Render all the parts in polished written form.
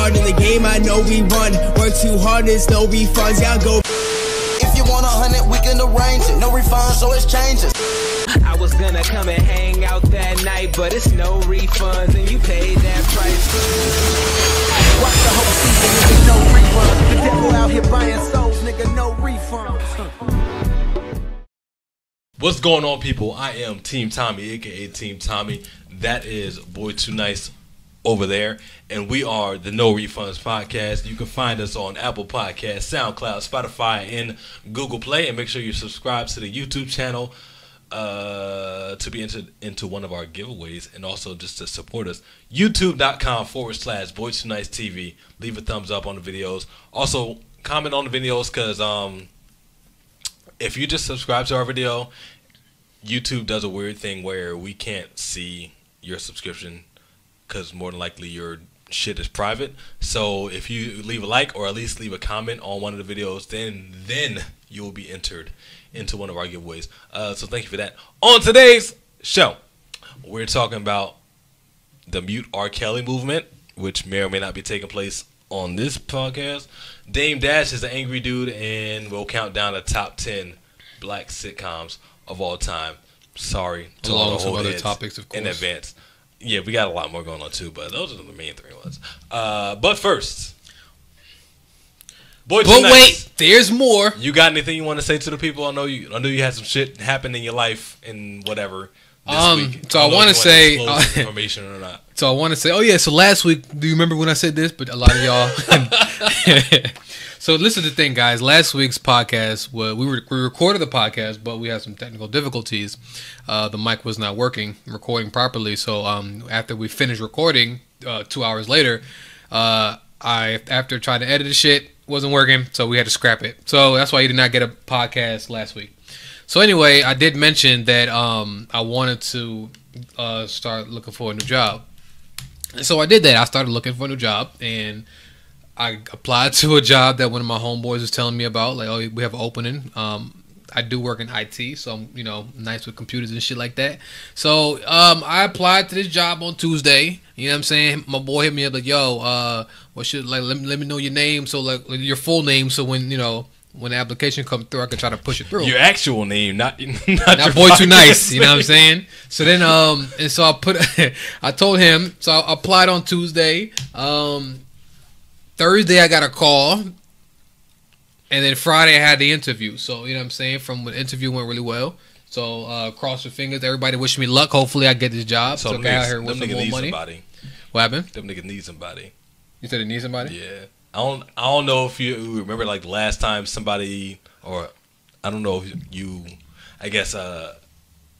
hard in the game, I know we run. Work too hard, there's no refunds, y'all go. If you want 100, we can arrange it. No refunds, so it's changes. I was gonna come and hang out that night, but it's no refunds, and you paid that price. Watch the whole season, nigga, no refunds. The devil out here buying souls, nigga, no refunds. What's going on, people? I am Team Tommy, aka Team Tommy. That is Boy Too Nice over there, and we are the No Refunds podcast. You can find us on Apple Podcasts, SoundCloud, Spotify, and Google Play. And make sure you subscribe to the YouTube channel to be entered into one of our giveaways, and also just to support us. YouTube.com/Boy Too Nice TV. Leave a thumbs up on the videos. Also, comment on the videos, because if you just subscribe to our video, YouTube does a weird thing where we can't see your subscription, because more than likely your shit is private. So if you leave a like or at least leave a comment on one of the videos, then you will be entered into one of our giveaways. So thank you for that. On today's show, we're talking about the Mute R. Kelly movement, which may or may not be taking place on this podcast. Dame Dash is an angry dude, and we'll count down the top 10 black sitcoms of all time. Sorry to all the old heads topics, of course, in advance. Yeah, we got a lot more going on too, but those are the main three ones. But first, Boy Too Nice. But wait, there's more. You got anything you want to say to the people? I know you had some shit happen in your life and whatever this week. So I want to say information or not. So I want to say, oh yeah. So last week, do you remember when I said this? But a lot of y'all. So listen to the thing, guys. Last week's podcast, we recorded the podcast, but we had some technical difficulties. The mic was not working, recording properly. So after we finished recording, 2 hours later, after trying to edit the shit, wasn't working, so we had to scrap it. So that's why you did not get a podcast last week. So anyway, I did mention that I wanted to start looking for a new job. And so I did that. I started looking for a new job, and I applied to a job that one of my homeboys was telling me about. Like, oh, we have an opening. I do work in IT, so I'm, nice with computers and shit like that. So I applied to this job on Tuesday. You know what I'm saying? My boy hit me up like, yo, what should let me know your name, so like your full name, so when when the application comes through, I can try to push it through. Your actual name, not Boy Too Nice. You know what I'm saying? So then and so I told him. So I applied on Tuesday. Thursday I got a call, and then Friday I had the interview. So you know what I'm saying? From the interview went really well. So cross your fingers. Everybody wish me luck. Hopefully I get this job. So get out here with some more money. Somebody. What happened? Them niggas need somebody. You said they need somebody? Yeah. I don't know if you remember, like, the last time somebody, or I don't know if you, I guess,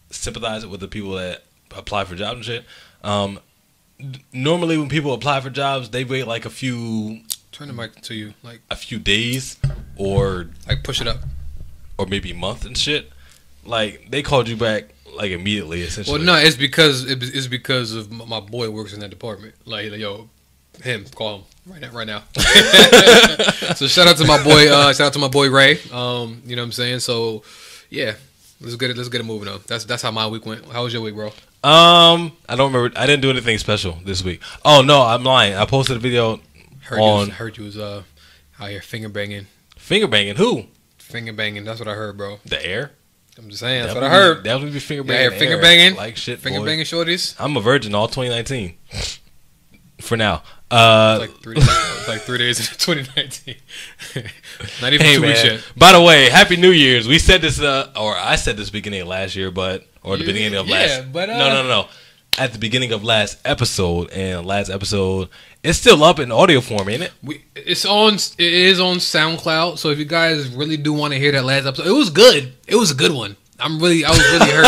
sympathize with the people that apply for jobs and shit. Normally when people apply for jobs, they wait like a few. Turn the mic to you, like a few days, or like push it up, or maybe a month and shit. Like, they called you back like immediately, essentially. Well, no, it's because of my boy works in that department. Like yo, him, call him right now. So shout out to my boy Rae. You know what I'm saying? So yeah, let's get it moving on. That's how my week went. How was your week, bro? I don't remember. I didn't do anything special this week. Oh no, I'm lying. I posted a video. Heard you was out here finger banging. Finger banging? Who? Finger banging. That's what I heard, bro. The air? I'm just saying. That's what I heard. That would be finger banging. Yeah, finger banging. Like shit, finger banging shorties. I'm a virgin all 2019. For now. It's like 3 days into 2019. Not even 2 weeks yet. By the way, Happy New Year's. We said this, or I said this beginning of last year, the beginning of last. Yeah, but no. At the beginning of last episode, it's still up in audio form, ain't it? It is on SoundCloud. So if you guys really do want to hear that last episode, it was good. It was a good one. I was really hurt.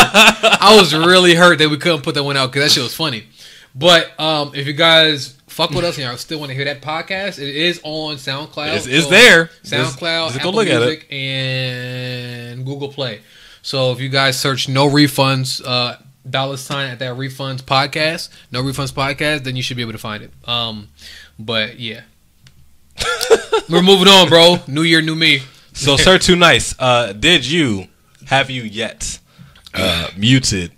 I was really hurt that we couldn't put that one out because that shit was funny. But if you guys fuck with us and y'all still want to hear that podcast, it is on SoundCloud. It's there. SoundCloud, Apple Music, and Google Play. So if you guys search No Refunds, $ at that Refunds podcast, No Refunds podcast, then you should be able to find it. But yeah, we're moving on, bro. New year, new me. So, Sir Too Nice, have you yet muted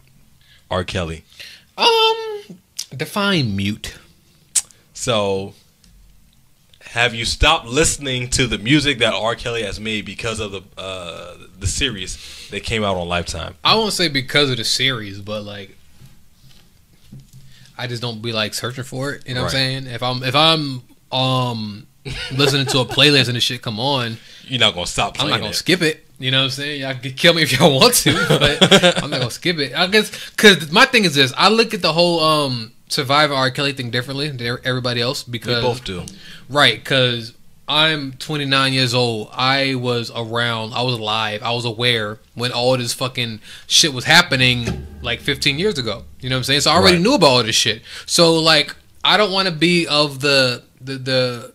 R. Kelly? Define mute. So, have you stopped listening to the music that R. Kelly has made because of the series that came out on Lifetime? I won't say because of the series, but like I just don't be like searching for it. You know what I'm saying? If I'm listening to a playlist and this shit come on, you're not gonna stop playing. I'm not gonna skip it. You know what I'm saying? Y'all can kill me if y'all want to, but I'm not gonna skip it. I guess because my thing is this: I look at the whole Survivor R. Kelly thing differently than everybody else because we both do. Right, because I'm 29 years old. I was around. I was alive. I was aware when all this fucking shit was happening like 15 years ago. You know what I'm saying? So I already knew about all this shit. So like, I don't want to be of the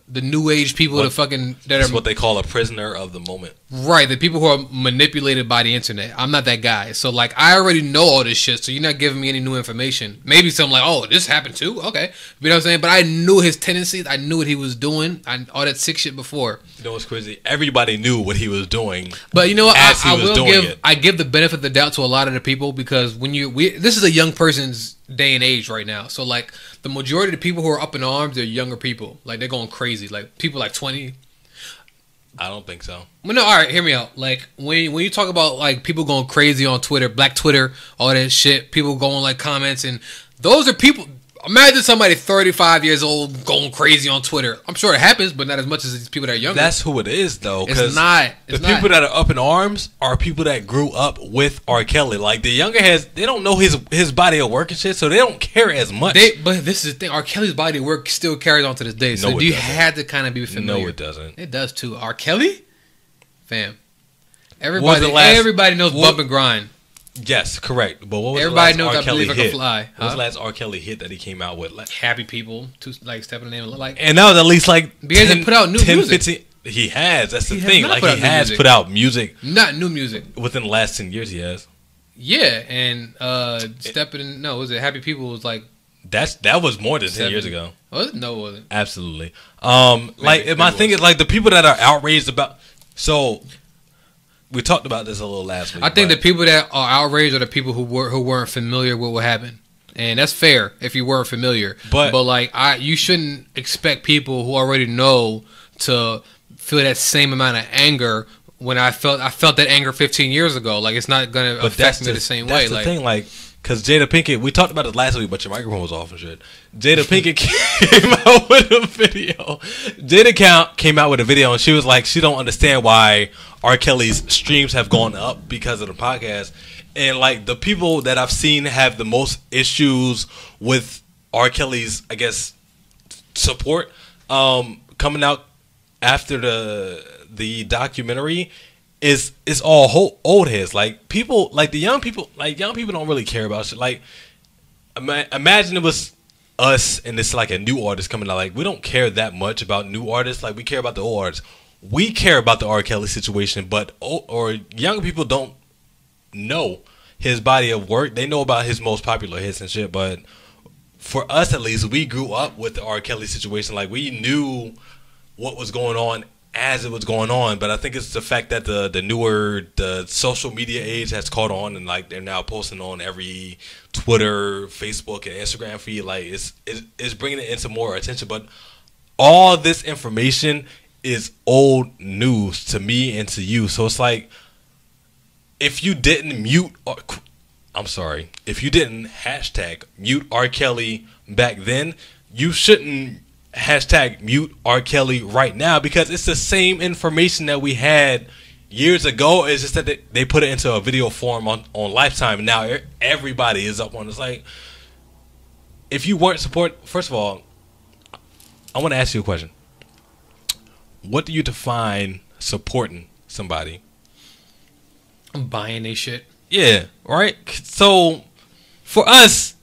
new age people that's what they call a prisoner of the moment. Right, the people who are manipulated by the internet. I'm not that guy. So like I already know all this shit, so you're not giving me any new information. Maybe something like, oh, this happened too? Okay. You know what I'm saying? But I knew his tendencies, I knew what he was doing, all that sick shit before. You know what's crazy? Everybody knew what he was doing. But you know what, I give the benefit of the doubt to a lot of the people because this is a young person's day and age right now. So like the majority of the people who are up in arms, they're younger people. Like they're going crazy. Like people like 20. I don't think so. Well, no, all right, hear me out. Like when you talk about like people going crazy on Twitter, Black Twitter, all that shit, people going like comments, and those are people. Imagine somebody 35 years old going crazy on Twitter. I'm sure it happens, but not as much as these people that are younger. That's who it is, though. It's not. The people that are up in arms are people that grew up with R. Kelly. Like the younger heads, they don't know his body of work and shit, so they don't care as much. But this is the thing. R. Kelly's body of work still carries on to this day. So you had to kind of be familiar. No, it doesn't. It does too. R. Kelly, fam. Everybody knows Bump and Grind. Yes, correct. But what was everybody the last knows R. Kelly I hit? Fly. What was the last R. Kelly hit that he came out with? Like Happy People, like stepping the name like. And that was at least like because he put out new music. 15, he has. That's the thing. Like he has put out music. Not new music. Within the last 10 years, he has. Yeah, and stepping in. No, was it Happy People? Was like that was more than 10 years ago. Was it? No, it wasn't. Absolutely. Like my thing is like the people that are outraged about. So. We talked about this a little last week. I think the people that are outraged are the people who weren't familiar with what happened, and that's fair if you weren't familiar. But like you shouldn't expect people who already know to feel that same amount of anger. When I felt that anger 15 years ago, like it's not gonna affect me the same way. That's the thing, like. Because Jada Pinkett, we talked about it last week, but your microphone was off and shit. Jada Pinkett came out with a video. Jada came out with a video, and she was like, she don't understand why R. Kelly's streams have gone up because of the podcast. And like the people that I've seen have the most issues with R. Kelly's, I guess, support coming out after the documentary. Is all old heads, like people, like the young people don't really care about shit. Like imagine it was us and it's like a new artist coming out. Like we don't care that much about new artists. Like we care about the old artists. We care about the R. Kelly situation, but younger people don't know his body of work. They know about his most popular hits and shit. But for us, at least, we grew up with the R. Kelly situation. Like we knew what was going on as it was going on, but I think it's the fact that the social media age has caught on, and like they're now posting on every Twitter, Facebook, and Instagram feed. Like it's bringing it into more attention. But all this information is old news to me and to you. So it's like if you didn't if you didn't hashtag mute R. Kelly back then, you shouldn't hashtag mute R. Kelly right now, because it's the same information that we had years ago. It's just that they put it into a video form on Lifetime, and now everybody is up on it. It's like, if you weren't first of all, I want to ask you a question. What do you define supporting somebody? I'm buying they shit. Yeah, right? So for us,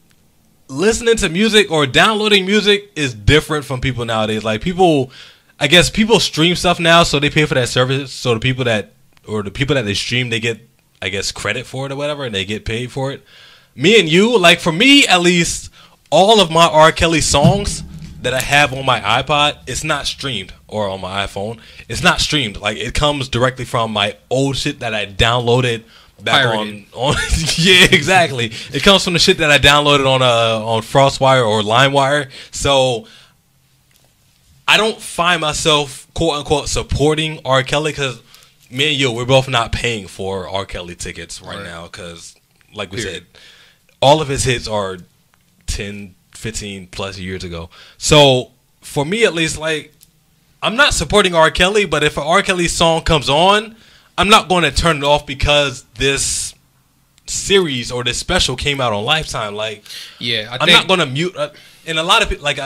listening to music or downloading music is different from people nowadays. Like people stream stuff now, so they pay for that service. So the people that they stream, they get, I guess, credit for it or whatever, and they get paid for it. Me and you, like for me at least, all of my R. Kelly songs that I have on my iPod, it's not streamed, or on my iPhone, it's not streamed. Like it comes directly from my old shit that I downloaded back on yeah, exactly. It comes from the shit that I downloaded on FrostWire or LimeWire. So, for me at least, all of my R. Kelly songs that I have on my iPod, it's not streamed, or on my iPhone, it's not streamed. Like it comes directly from my old shit that I downloaded back on yeah, exactly. It comes from the shit that I downloaded on FrostWire or LimeWire. So I don't find myself quote unquote supporting R. Kelly because me and you, we're both not paying for R. Kelly tickets right now because, like we said, all of his hits are 10, 15 plus years ago. So for me, at least, like, I'm not supporting R. Kelly, but if an R. Kelly song comes on, I'm not going to turn it off because this series or this special came out on Lifetime. Like, yeah, I'm not going to mute. And a lot of people, like,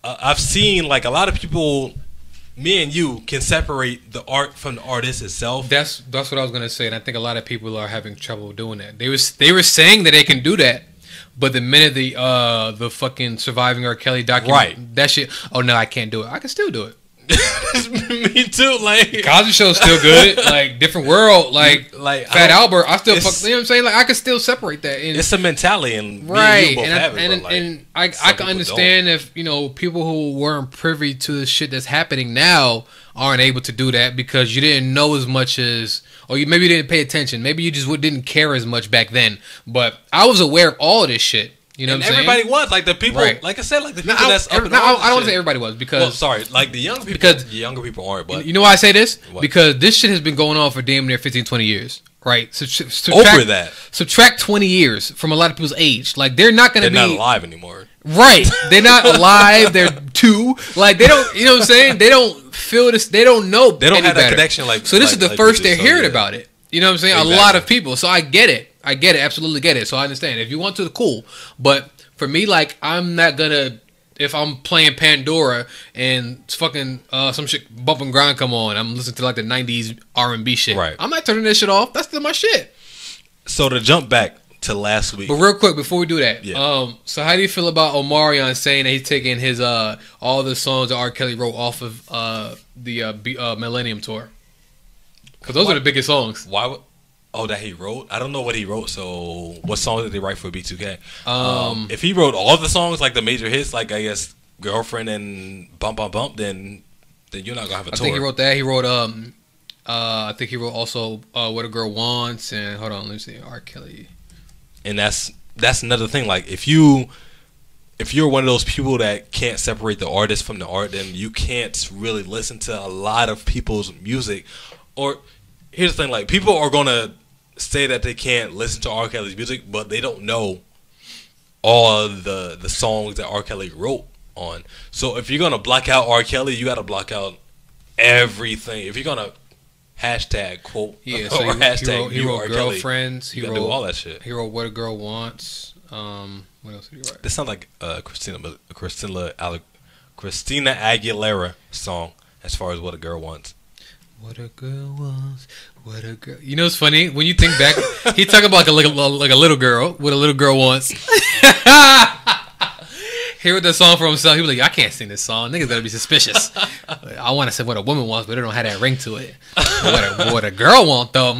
I've seen, like, a lot of people, me and you, can separate the art from the artist itself. That's what I was gonna say, and I think a lot of people are having trouble doing that. They were saying that they can do that, but the minute the fucking Surviving R. Kelly document, that shit. Oh no, I can't do it. I can still do it. Me too. Like, Cosby Show's still good. Like, different world. Like Fat Albert. I still fuck. You know what I'm saying? Like, I can still separate that. And, it's a mentality, and right. Me and you both have it, And I can understand if people who weren't privy to the shit that's happening now aren't able to do that because you didn't know as much as, or maybe you didn't pay attention. Maybe you just didn't care as much back then. But I was aware of all of this shit. You know what I'm saying? Everybody was like the people, like I said, like the people that's up in I don't want to say everybody was because. Well, sorry, like the younger people. Because the younger people aren't. But you know why I say this? What? Because this shit has been going on for damn near 15, 20 years, right? Subtract 20 years from a lot of people's age. Like they're not going to be. They're not alive anymore. Right? They're not alive. They're two. Like they don't. You know what I'm saying? They don't feel this. They don't know. They don't have that connection. Like so, this is the like first they're hearing about it. You know what I'm saying? Exactly. A lot of people. So I get it. Absolutely get it. So I understand. If you want to, cool. But for me, like, I'm not gonna, if I'm playing Pandora and it's fucking some shit bump and grind come on, I'm listening to like the 90s R&B shit. Right. I'm not turning this shit off. That's still my shit. So to jump back to last week. But real quick, before we do that, yeah. So how do you feel about Omarion saying that he's taking his all the songs that R. Kelly wrote off of the Millennium Tour? Because those are the biggest songs. Why would... Oh, that he wrote? I don't know what he wrote. So, what songs did they write for B2K? If he wrote all the songs, like the major hits, like I guess Girlfriend and Bump Bump Bump, then you're not gonna have a tour. I think he wrote that. He wrote I think he wrote also What a Girl Wants and hold on, let me see, R. Kelly. And that's another thing. Like if you're one of those people that can't separate the artist from the art, then you can't really listen to a lot of people's music. Or here's the thing: like people are gonna say that they can't listen to R. Kelly's music, but they don't know all of the songs that R. Kelly wrote on. So if you're gonna block out R. Kelly, you gotta block out everything. If you're gonna hashtag quote so or hashtag he wrote R. Girlfriends. Kelly, you gotta do all that shit. He wrote What a Girl Wants. What else did he write? This sounds like Christina Aguilera song as far as What a Girl Wants. What a girl wants, what a girl. You know, it's funny when you think back. He talking about like a little girl. What a little girl wants. He wrote that song for himself. He was like, I can't sing this song. Niggas better be suspicious. I want to say what a woman wants, but it don't have that ring to it. What a girl want though.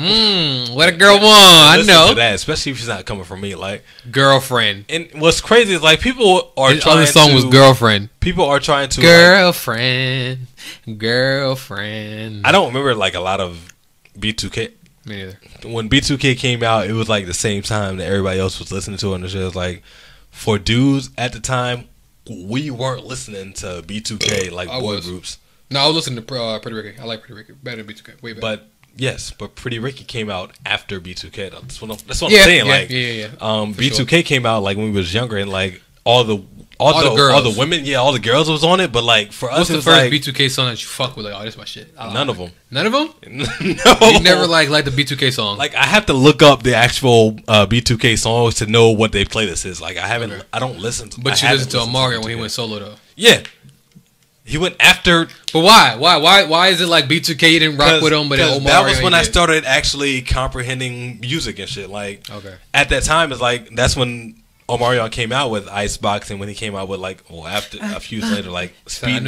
What a girl want. I know to that, especially if she's not coming from me. Like Girlfriend. And what's crazy is like people are His trying. Other song was Girlfriend. People are trying to Girlfriend. Girlfriend. I don't remember like a lot of B2K. Me neither. When B2K came out, it was like the same time that everybody else was listening to it, and the shit was like, for dudes at the time, we weren't listening to B2K like boy groups. No, I was listening to Pretty Ricky. I like Pretty Ricky better than B2K. Way better. But Pretty Ricky came out after B2K. That's what I'm saying. B2K came out like when we was younger, and like all the women, all the girls was on it. But like for us, what's the first B2K song that you fuck with? Like, oh, this is my shit. None of them. None of them? No. You never like the B2K song. Like I have to look up the actual B2K songs to know what their playlist is. Like I haven't. Okay. I don't listen to. But you listened to Omarion when he went solo though. Yeah. He went after. But why? Why is it like B2K you didn't rock with him, but Omarion? That was when I started actually comprehending music and shit. Like at that time, it's like that's when Omarion came out with Icebox, and when he came out with after a few years later, like Speed. I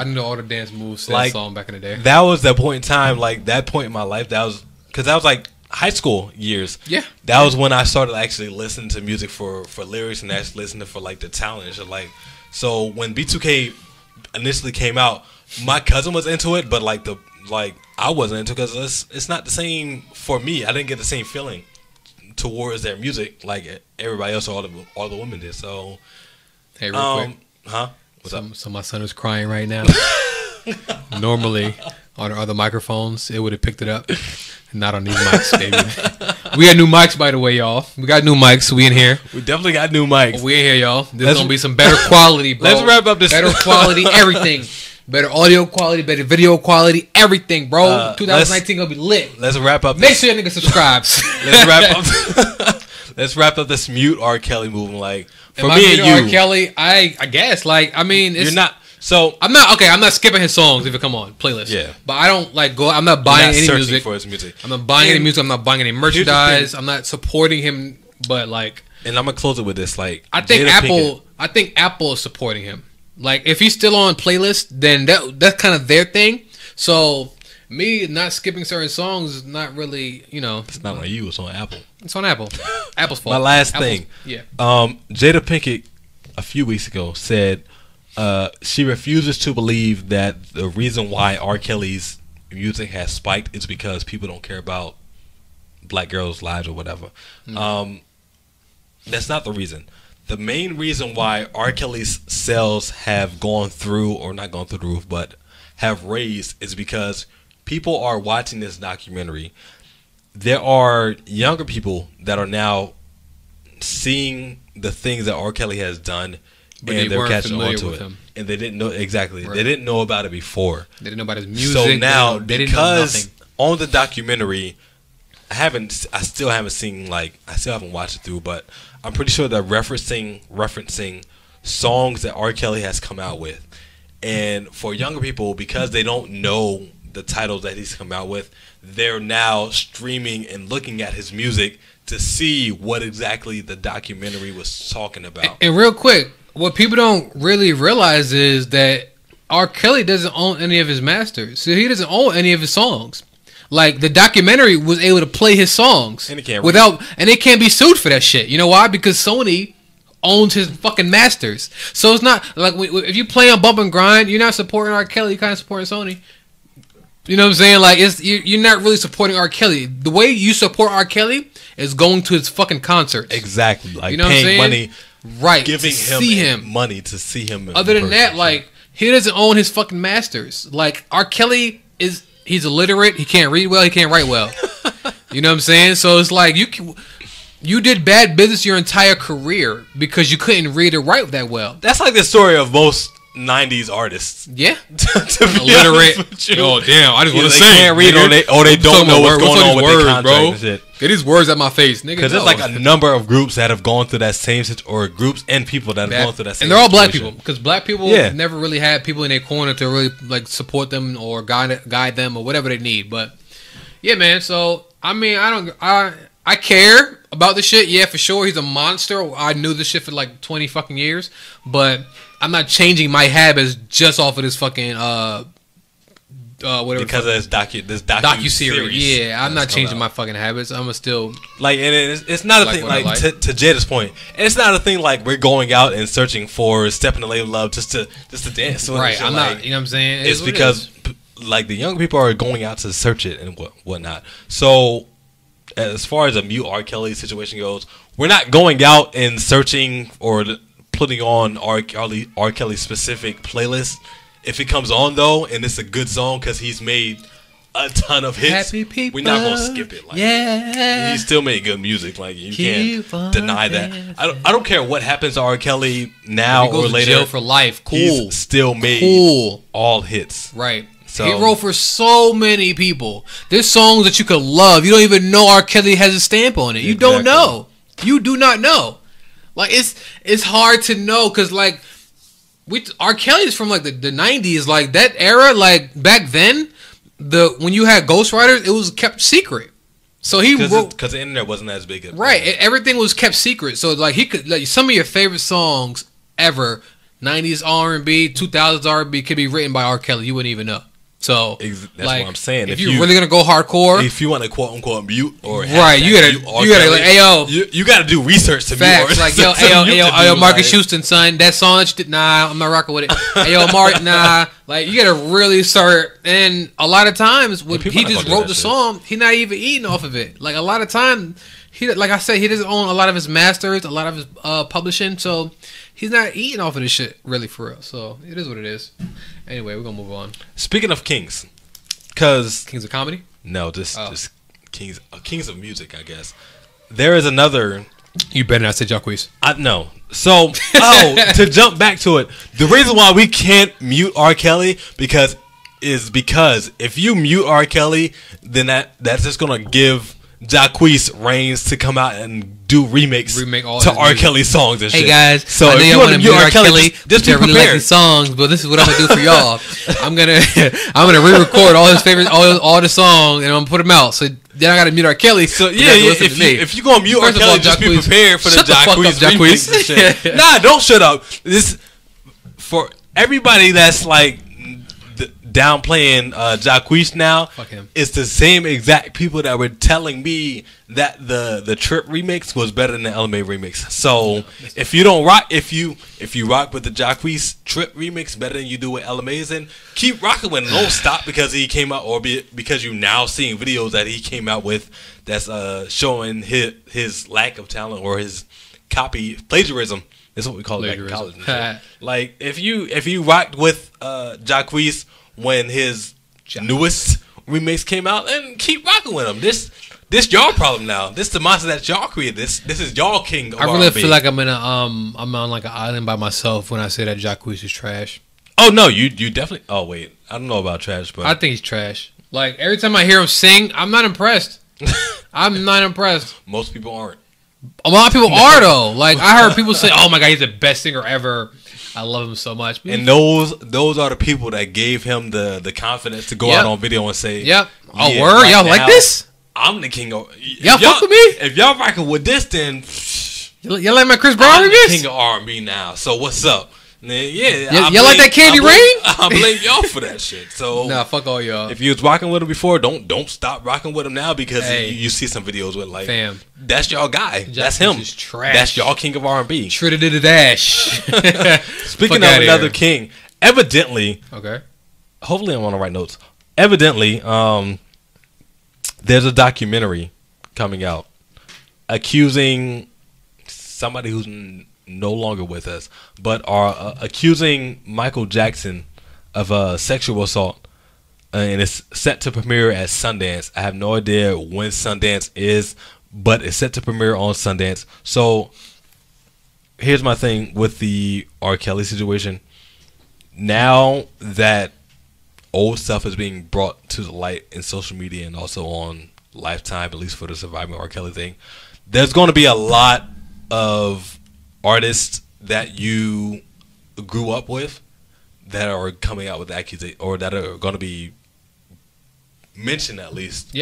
knew all the dance moves to that song back in the day. That was the point in time, like that point in my life. That was because that was like high school years. Yeah, that was when I started actually listening to music for lyrics and actually listening for like the talent and shit. Like so when B2K initially came out, my cousin was into it, but I wasn't into it because it's not the same for me. I didn't get the same feeling towards their music like everybody else or all the women did. So hey, real quick, So my son is crying right now. Normally, on our other microphones, it would have picked it up. Not on these mics, baby. We got new mics, by the way, y'all. We got new mics. We in here. We definitely got new mics. We in here, y'all. There's gonna be some better quality, bro. Let's wrap up this. Better quality, everything. Better audio quality, better video quality, everything, bro. 2019 gonna be lit. Let's wrap up. Make sure your nigga subscribes. Let's wrap up. Let's wrap up this mute R. Kelly movement. Like for Am me I and you, R. Kelly, I guess. Like, I mean, it's, you're not. So I'm not skipping his songs if it come on playlist. Yeah. But I don't like go. I'm not buying any searching music. for his music. I'm not buying any music. I'm not buying any merchandise. I'm not supporting him. But like, and I'm gonna close it with this. Like, I think Jada Apple is supporting him. Like, if he's still on playlist, then that's kind of their thing. So me not skipping certain songs is not really, It's not on you. It's on Apple. It's on Apple. Apple's fault. My last Apple's, thing. Yeah. Jada Pinkett a few weeks ago said she refuses to believe that the reason why R. Kelly's music has spiked is because people don't care about black girls' lives or whatever. That's not the reason. The main reason why R. Kelly's sales have gone through, or not gone through the roof, but have raised, is because people are watching this documentary. There are younger people that are now seeing the things that R. Kelly has done, But and they they're weren't catching on familiar to with it. him. And they didn't know exactly. Right. They didn't know about it before. They didn't know about his music. So now, they didn't know because nothing. on the documentary, I still haven't watched it through, but I'm pretty sure they're referencing songs that R. Kelly has come out with. And for younger people, because they don't know the titles that he's come out with, they're now streaming and looking at his music to see what exactly the documentary was talking about. And real quick, what people don't really realize is that R. Kelly doesn't own any of his masters. So he doesn't own any of his songs. Like, the documentary was able to play his songs And and they can't be sued for that shit. You know why? Because Sony owns his fucking masters. So it's not like if you play on Bump and Grind, you're not supporting R. Kelly. You're kind of supporting Sony. You know what I'm saying? Like, you're not really supporting R. Kelly. The way you support R. Kelly is going to his fucking concerts. Exactly. Like, you know paying what I'm saying? money, right? giving to see him money to see him. Other than that, like, he doesn't own his fucking masters. Like, R. Kelly he's illiterate. He can't read well. He can't write well. You know what I'm saying? So it's like you did bad business your entire career because you couldn't read or write that well. That's like the story of most 90s artists. Yeah. To be Illiterate. Oh, damn. I just want to they sing. can't read or they don't know what's going on with their contract and shit. Get these words out my face, nigga. Because there's like a number of groups that have gone through that same situation, or groups and people that have gone through that same situation. And they're all black people. Because black people Yeah. never really had people in their corner to really like support them or guide them or whatever they need. But yeah, man. So I mean, I care about this shit. Yeah, for sure. He's a monster. I knew this shit for like 20 fucking years. But I'm not changing my habits just off of this fucking whatever. Because of this docu-series. Yeah, I'm not changing my fucking habits. I'm still like, and it's not a like thing what I like like. to Jada's point. It's not a thing like we're going out and searching for Step in the Lane of Love just to dance. right. I'm like, not. You know what I'm saying? It's because like the young people are going out to search it and whatnot. So as far as a mute R. Kelly situation goes, we're not going out and searching or putting on R. Kelly specific playlist. If it comes on though, and it's a good song because he's made a ton of hits, Happy people, we're not gonna skip it. Like, yeah, he still made good music. Like, you can't deny that. I don't care what happens to R. Kelly now or later. Jail for life. Cool. He's still made all hits. Right. So, he wrote for so many people. There's songs that you could love. You don't even know R. Kelly has a stamp on it. You don't know. You do not know. Like, it's hard to know because like R. Kelly is from like the 90s, like that era. Like back then, when you had ghostwriters, it was kept secret. So he wrote because the internet wasn't as big. Right, everything was kept secret. So like he could like some of your favorite songs ever, 90s R&B, 2000s R&B could be written by R. Kelly. You wouldn't even know. So that's like, what I'm saying. If you're really gonna go hardcore, if you want to quote unquote mute or right, you gotta like, hey yo, you gotta do research to facts, mute. like yo, hey yo, Marcus Houston, son, that song that you did, nah, I'm not rocking with it. Hey yo, Mark, nah, like you gotta really start. And a lot of times when he just wrote the song, he not even eating off of it. Like a lot of time, he, like I said, he doesn't own a lot of his masters, a lot of his publishing, so he's not eating off of this shit really for real. So it is what it is. Anyway, we're gonna move on. Speaking of kings, because Kings of comedy? no, just kings of music, I guess. There is another. You better not say Jacquees. I know. So, to jump back to it, the reason why we can't mute R. Kelly because if you mute R. Kelly, then that's just gonna give Jacquees reins to come out and do remake all to his R. music. Kelly songs and shit. Hey guys, so I know if you y'all want want to to mute R. Kelly, just be really like prepared. these songs, but this is what I'm gonna do for y'all. I'm gonna re-record all his favorites, all the songs, and I'm gonna put them out. So then I gotta mute R. Kelly. So if you gonna mute R. Kelly, just be prepared for the Jacquees remix and shit. Nah, don't shut up. This for everybody that's like downplaying Jacquees now. Fuck him. It's the same exact people that were telling me that the Trip remix was better than the LMA remix. So if you don't rock, if you rock with the Jacquees Trip remix better than you do with LMA's, then keep rocking with him. Don't stop because he came out or because you now seeing videos that he came out with that's showing his lack of talent or his copy plagiarism. That's what we call it back in college. And shit. Like if you rocked with Jacquees when his newest remix came out, and keep rocking with him. This y'all problem now. This the monster that y'all created. This is y'all king of I really R&B. feel like I'm on like an island by myself when I say that Jacquees is trash. Oh no, you definitely. Oh wait, I don't know about trash, but I think he's trash. Like every time I hear him sing, I'm not impressed. I'm not impressed. most people aren't. A lot of people are though. Like I heard people say, "Oh my god, he's the best singer ever." I love him so much. And those are the people that gave him the confidence to go out on video and say, "Yep, oh yeah, word, right y'all now, like this? I'm the king of y'all fuck with me. If y'all rocking with this, then y'all like my Chris Brown I'm remix? the king of R&B now. So what's up? And then, y'all like that Candy Rain? I blame y'all for that shit. So nah, fuck all y'all. If you was rocking with him before, don't stop rocking with him now because Hey. you see some videos with like, Fam. that's y'all guy. That's him. Is trash. That's y'all king of R&B. Shredded the dash. Speaking of another king, evidently, okay. hopefully I'm on the right notes. Evidently, there's a documentary coming out accusing somebody who's no longer with us, but are accusing Michael Jackson of sexual assault, and it's set to premiere at Sundance. I have no idea when Sundance is, but it's set to premiere on Sundance. So here's my thing with the R. Kelly situation. Now that old stuff is being brought to the light in social media and also on Lifetime, at least for the Surviving R. Kelly thing, there's going to be a lot of artists that you grew up with that are coming out with accusations or that are going to be mentioned at least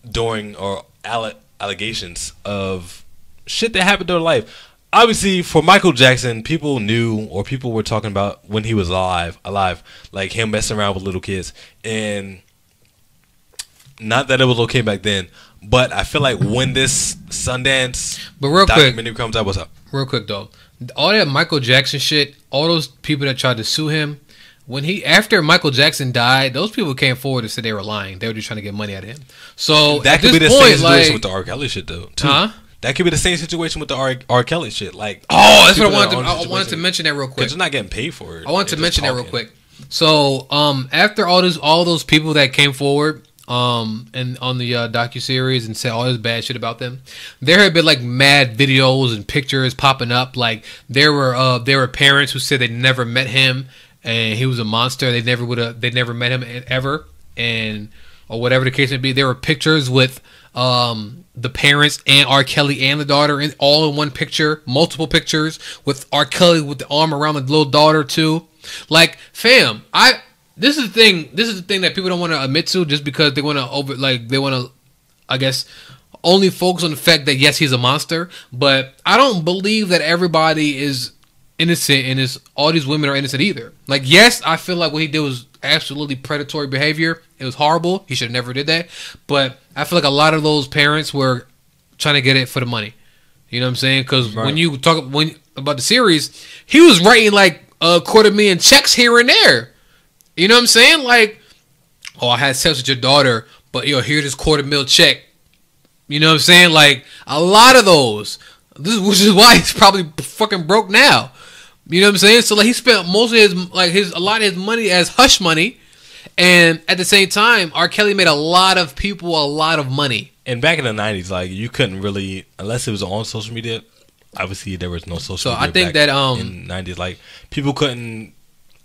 during or allegations of shit that happened during life. Obviously, for Michael Jackson, people knew or people were talking about when he was alive, like him messing around with little kids, and not that it was okay back then, but I feel like when this Sundance documentary comes out, what's up? Real quick though, all that Michael Jackson shit, all those people that tried to sue him, after Michael Jackson died, those people came forward and said they were lying. They were just trying to get money out of him. So that could be the same situation with the R. Kelly shit though. Too. Huh? That could be the same situation with the R. Kelly shit. Like, that's what I wanted to mention that real quick. Because you're not getting paid for it. I wanted to mention that real quick. So after all those people that came forward and on the docuseries and said all this bad shit about them, there had been like mad videos and pictures popping up. Like there were parents who said they never met him and he was a monster. They never met him ever, or whatever the case may be. There were pictures with the parents and R. Kelly and the daughter all in one picture, multiple pictures with R. Kelly with the arm around the little daughter too. Like, fam, this is the thing that people don't want to admit to just because they want to I guess only focus on the fact that yes, he's a monster, but I don't believe that everybody is innocent and all these women are innocent either. Like, yes, I feel like what he did was absolutely predatory behavior. It was horrible. He should have never did that. But I feel like a lot of those parents were trying to get it for the money. You know what I'm saying? Because when you talk about the series, he was writing like $250,000 checks here and there. You know what I'm saying? Like, oh, I had sex with your daughter, but here's this $250,000 check. You know what I'm saying? Like a lot of those. Which is why he's probably fucking broke now. You know what I'm saying? So like he spent most of a lot of his money as hush money, and at the same time, R. Kelly made a lot of people a lot of money. And back in the 90s, like you couldn't really, unless it was on social media. Obviously, there was no social media. So I think that in the 90s, like people couldn't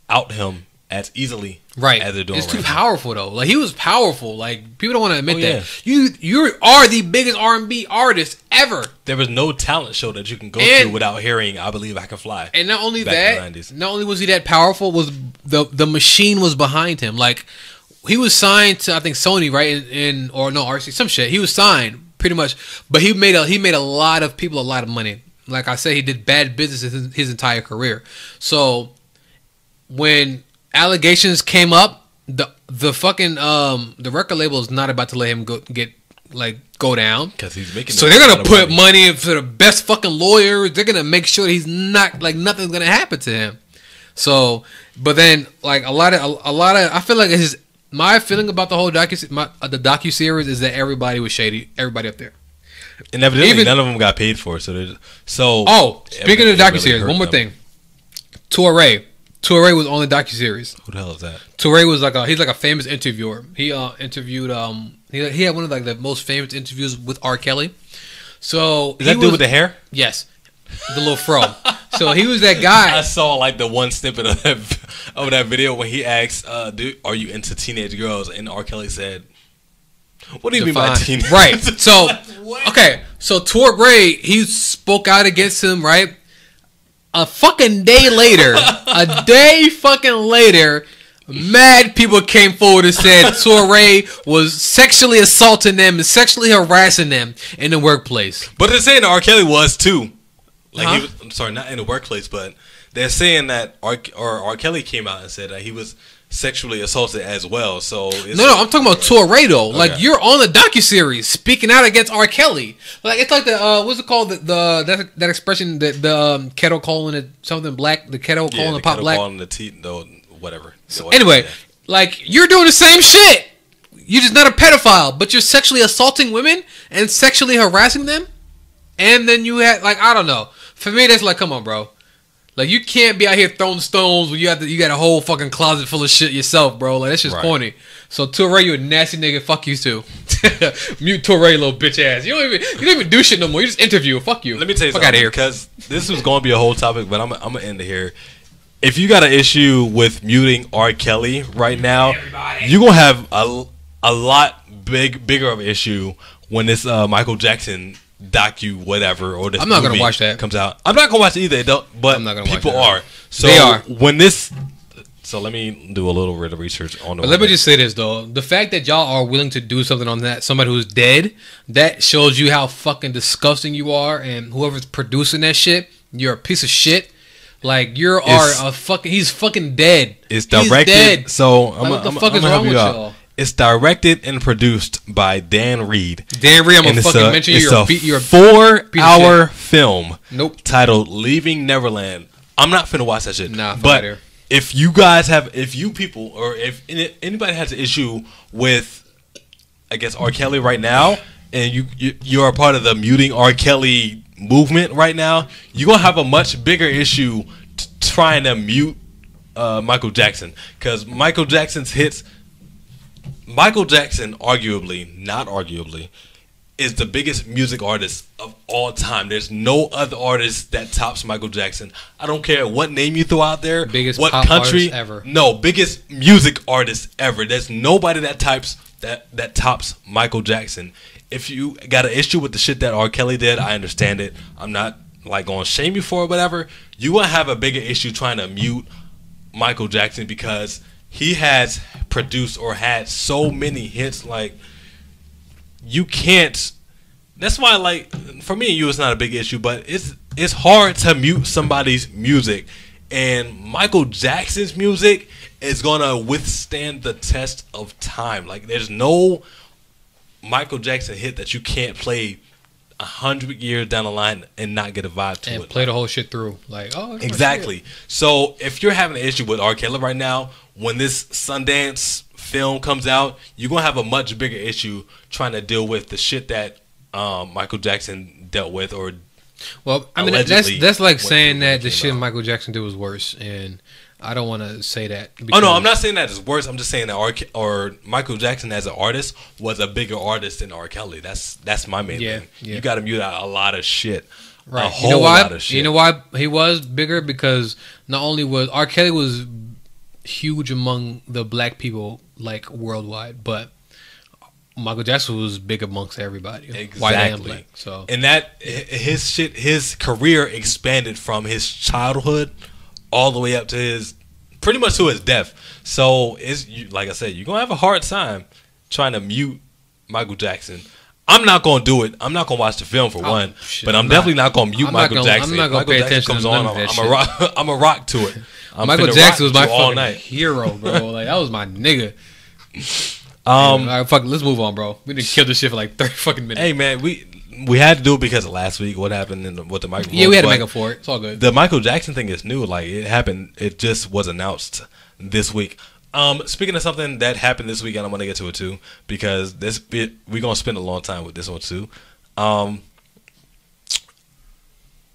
out him as easily, right? As they're doing. It's right too now. Powerful though. Like he was powerful. Like people don't want to admit yeah. that. You are the biggest R&B artist ever. There was no talent show that you can go to without hearing "I Believe I Can Fly." And not only back that, in the 90s. not only was he that powerful, was the machine was behind him. Like he was signed to I think Sony, right? Or no RC, some shit. He was signed pretty much, but he made a lot of people a lot of money. Like I said, he did bad business his entire career. So when allegations came up, the fucking the record label is not about to let him go down because he's making. So they're gonna put money for the best fucking lawyers. They're gonna make sure that he's not like nothing's gonna happen to him. So, but then like a lot of I feel like my feeling about the whole the docuseries is that everybody was shady. Everybody up there. And evidently, none of them got paid for it. So speaking of the docuseries, one more thing. Touré was on the docuseries. Who the hell is that? Touré was he's like a famous interviewer. He interviewed he had one of like the most famous interviews with R. Kelly. So is that dude with the hair? Yes, the little fro. So he was that guy. I saw like the one snippet of that video when he asked, "Dude, are you into teenage girls?" And R. Kelly said, "What do you mean by teenage?" Right. So okay. So Touré, he spoke out against him. Right. A day fucking later, mad people came forward and said Touré was sexually assaulting them and sexually harassing them in the workplace. But they're saying R. Kelly was too. Like I'm sorry, not in the workplace, but they're saying that R. Kelly came out and said that he was sexually assaulted as well. So no, I'm talking about Touré though. Okay. Like you're on the docuseries speaking out against R. Kelly. Like it's like the what's it called that expression that the kettle calling it something black. The kettle calling the pot black. Calling the tea, whatever. So anyway, like you're doing the same shit. You're just not a pedophile, but you're sexually assaulting women and sexually harassing them. And then you had like I don't know. For me, that's like come on, bro. Like you can't be out here throwing stones when you got a whole fucking closet full of shit yourself, bro. Like that's just corny. So Touré, you a nasty nigga. Fuck you too. Mute Touré, little bitch ass. You don't even do shit no more. You just interview. Fuck you. Let me tell you something. Fuck out of here. Because this was going to be a whole topic, but I'm gonna end it here. If you got an issue with muting R. Kelly right now, you're gonna have a lot bigger of an issue when this Michael Jackson whatever or this I'm not movie gonna watch that comes out. I'm not gonna watch it either, but I'm not gonna people watch that. are. So they are. When this, so let me do a little bit of research on. But let me just say this though: the fact that y'all are willing to do something on that somebody who's dead, that shows you how fucking disgusting you are, and whoever's producing that shit, you're a piece of shit. Like he's fucking dead. It's directed. He's dead. So what the fuck is wrong with y'all? It's directed and produced by Dan Reed. Dan Reed, I'm gonna fucking mention you. You're a 4-hour film. Nope. Titled "Leaving Neverland." I'm not finna watch that shit. Nah, but if you guys if you people, or if anybody has an issue with, I guess R. Kelly right now, and you're a part of the muting R. Kelly movement right now, you're gonna have a much bigger issue trying to mute Michael Jackson, because Michael Jackson's hits. Michael Jackson, not arguably, is the biggest music artist of all time. There's no other artist that tops Michael Jackson. I don't care what name you throw out there, biggest what pop country artist ever. No, biggest music artist ever. There's nobody that tops Michael Jackson. If you got an issue with the shit that R. Kelly did, I understand it. I'm not like gonna shame you for it, whatever. You will have a bigger issue trying to mute Michael Jackson because he has produced or had so many hits. Like you can't. That's why, like, for me and you, it's not a big issue, but it's hard to mute somebody's music. And Michael Jackson's music is gonna withstand the test of time. Like, there's no Michael Jackson hit that you can't play 100 years down the line and not get a vibe to it. And play the whole shit through. Like, oh, exactly. So if you're having an issue with R. Kelly right now, when this Sundance film comes out, you're gonna have a much bigger issue trying to deal with the shit that Michael Jackson dealt with, or well, I mean allegedly that's like went saying through when that it the came shit out. Michael Jackson did was worse, and I don't want to say that. Oh no, I'm not saying that it's worse. I'm just saying that Michael Jackson as an artist was a bigger artist than R. Kelly. That's my main thing. Yeah. You got to mute out a lot of shit. Right. A whole lot of shit. You know why he was bigger? Because not only was R. Kelly was huge among the black people, like worldwide, but Michael Jackson was big amongst everybody, white and black. So, and that his career expanded from his childhood all the way up to his pretty much to his death. So like I said, you're gonna have a hard time trying to mute Michael Jackson. I'm not gonna do it. I'm not gonna watch the film for one, but I'm definitely not gonna mute Michael Jackson. I'm not gonna pay attention to none of that shit. I'm a rock to it. Michael Jackson was my fucking fucking hero, bro. Like that was my nigga. All right, fuck, let's move on, bro. We didn't kill this shit for like 30 fucking minutes. Hey man, we had to do it because of last week. What happened with the microphone? Yeah, we had to make up for it. It's all good. The Michael Jackson thing is new. Like it happened. It just was announced this week. Speaking of something that happened this weekend, I'm gonna get to it too because we're gonna spend a long time with this one too.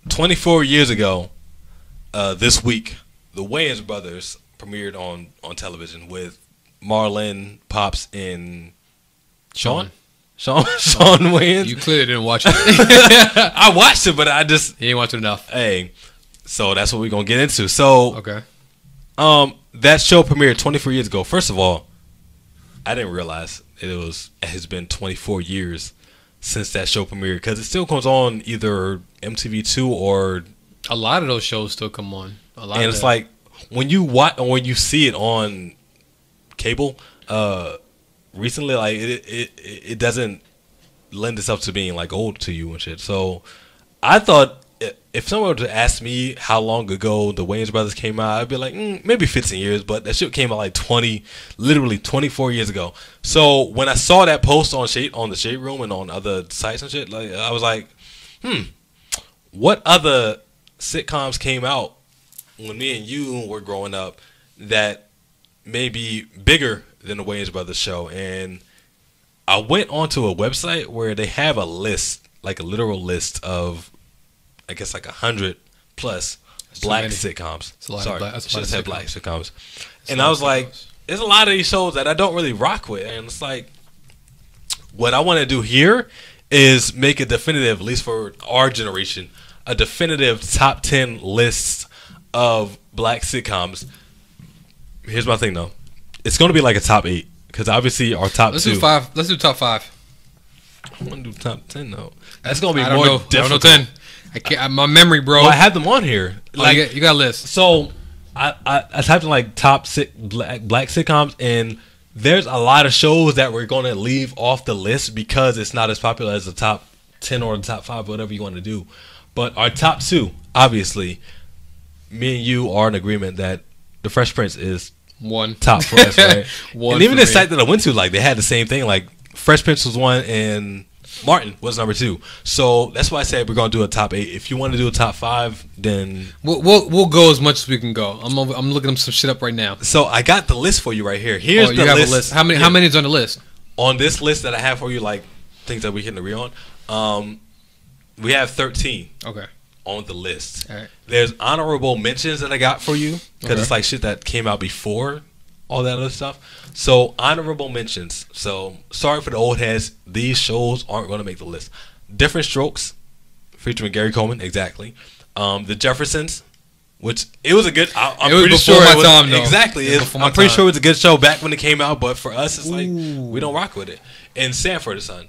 24 years ago, this week, the Wayans brothers premiered on television with Marlon, Pops, and Sean Wayans. You clearly didn't watch it. I watched it, but I just you didn't watch it enough. Hey, so that's what we're gonna get into. So okay. That show premiered 24 years ago. First of all, I didn't realize it has been 24 years since that show premiered because it still comes on either MTV2 or a lot of those shows still come on. And it's like when you see it on cable, recently, like it doesn't lend itself to being like old to you and shit. So I thought if someone were to ask me how long ago the Wayans brothers came out, I'd be like maybe 15 years, but that shit came out like literally 24 years ago. So when I saw that post on the Shade Room and on other sites and shit, like I was like, what other sitcoms came out when me and you were growing up that may be bigger than the Wayans brothers show? And I went onto a website where they have a list, like a literal list of, I guess like 100 plus black sitcoms. Sorry, I should have said black sitcoms. And I was like, there's a lot of these shows that I don't really rock with. And it's like, what I want to do here is make a definitive, at least for our generation, a definitive top 10 list of black sitcoms. Here's my thing though. It's going to be like a top 8 because obviously our top 2. Let's do 5. Let's do top 5. I want to do top 10 though. That's going to be more difficult. I don't know 10. I can't. My memory, bro. Well, I have them on here. Like you got a list. So I typed in like top black sitcoms, and there's a lot of shows that we're going to leave off the list because it's not as popular as the top 10 or the top 5, whatever you want to do. But our top 2, obviously, me and you are in agreement that The Fresh Prince is one top for us, right? One. And even the site that I went to, like they had the same thing. Like Fresh Prince was 1 and Martin was number 2. So that's why I said we're gonna do a top 8. If you want to do a top 5, then we'll go as much as we can go. I'm looking some shit up right now. So I got the list for you right here. Here's the have list. A list. How many is on the list? On this list that I have for you, like things that we can agree on, we have 13. Okay. On the list. All right. There's honorable mentions that I got for you because it's like shit that came out before all that other stuff. So honorable mentions. So sorry for the old heads. These shows aren't going to make the list. Different Strokes, featuring Gary Coleman. Exactly. The Jeffersons, which it was a good. I'm pretty sure my time, though. Exactly. I'm pretty sure it was a good show back when it came out. But for us, it's like we don't rock with it. And Sanford Son.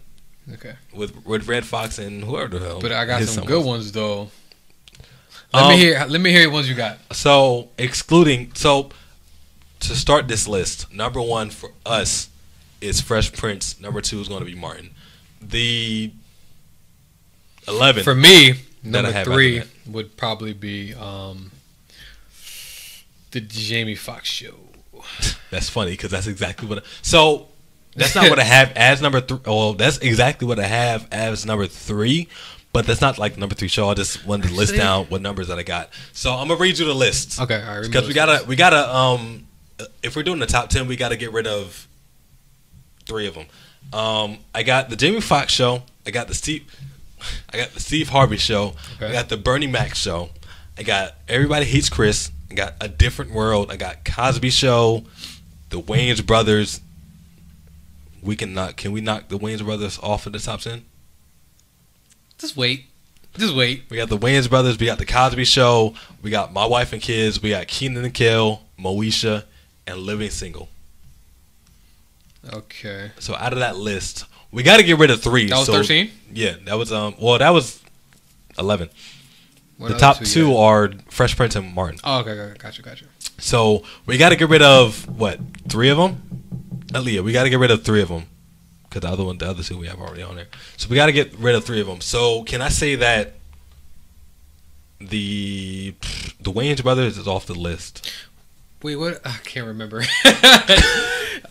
Okay. With Red Fox and whoever the hell. But I got some good ones though. Let me hear what ones you got. So to start this list, number 1 for us is Fresh Prince. Number 2 is going to be Martin. The 11 for me, number 3 would probably be the Jamie Foxx show. That's funny because that's exactly what. So that's not what I have as number 3. Well, that's exactly what I have as number 3. But that's not like the number 3 show. I just wanted to list down what numbers that I got. So I'm gonna read you the list. Okay, all right. Because we gotta. If we're doing the top 10, we gotta get rid of 3 of them. I got the Jamie Foxx show I got the Steve Harvey show. Okay. I got the Bernie Mac show. I got Everybody Hates Chris. I got A Different World. I got Cosby Show. The Wayans Brothers. Can we knock the Wayans Brothers off of the top 10? Just wait. We got the Wayans Brothers. We got the Cosby Show. We got My Wife and Kids. We got Kenan and Kel, Moesha, and Living Single. Okay. So out of that list, we got to get rid of 3. That was 13? Yeah, that was that was 11. What The other top 2 2 you got? are Fresh Prince and Martin. Oh, okay. Gotcha. So we got to get rid of 3 of them. Yeah, we got to get rid of 3 of them because the other 2 we have already on there. So we got to get rid of 3 of them. So can I say that the Wayans Brothers is off the list? Wait, what? I can't remember.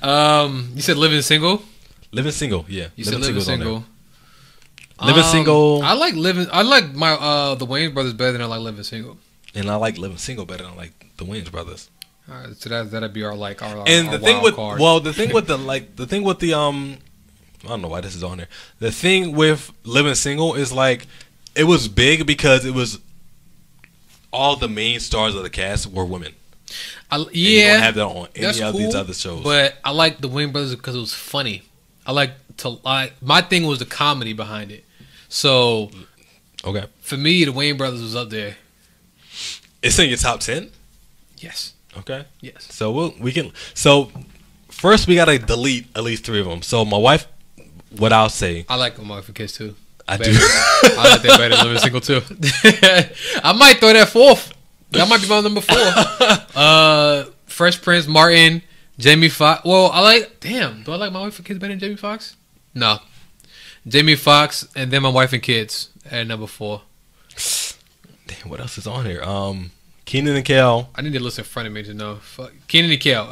You said Living Single? Living Single, yeah. You said Living Single. Living Single. I like my the Wayans Brothers better than I like Living Single. And I like Living Single better than I like the Wayans Brothers. All right, so that'd be our And our the thing wild with card. the thing with the I don't know why this is on there. The thing with Living Single is like it was big because it was all the main stars of the cast were women. You don't have that on any of these other shows. But I like the Wayans Brothers because it was funny. My thing was the comedy behind it. So okay, for me, the Wayans Brothers was up there. It's in your top 10. Yes. Okay. Yes. So we can. So first we gotta delete at least 3 of them. So my wife, what I'll say. I like My Wife and Kids too. I Better. do. I like that better than Living Single too. I might throw that 4th. That might be my number 4. Fresh Prince, Martin, Jamie Foxx. Well, do I like My Wife and Kids better than Jamie Foxx? No. Jamie Foxx and then My Wife and Kids at number 4. Damn, what else is on here? Kenan and Kel. I need to list in front of me to know. Fuck. Kenan and Kel.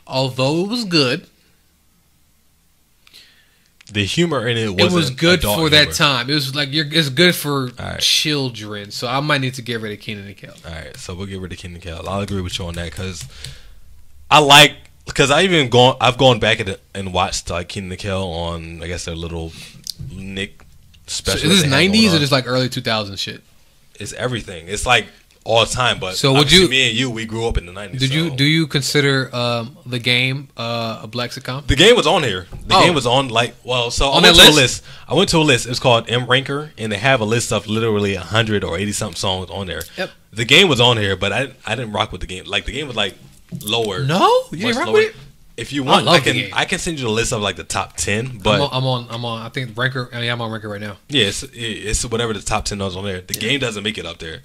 Although it was good. The humor in it It was good for humor. that time. It was like it's good for right. children. So I might need to get rid of Kenan and Kel. All right, so we'll get rid of Kenan and Kel. I'll agree with you on that because I've gone back and watched like Kenan and Kel on I guess their little Nick special. So is this 90s or just like early 2000s shit? It's everything. It's like all the time. But so me and you, we grew up in the 90s. Do you consider the game a black sitcom? The game was on here. The game was on on that list? I went to a list. It's called M Ranker, and they have a list of literally 100 or 80 something songs on there. Yep. The game was on here, but I didn't rock with the game. Like the game was like lower. No, you didn't rock with it. If you want, I can I can send you the list of like the top 10. But I'm on. I think Ranker. I'm on Ranker right now. Yeah, it's whatever the top 10 is on there. The game doesn't make it up there.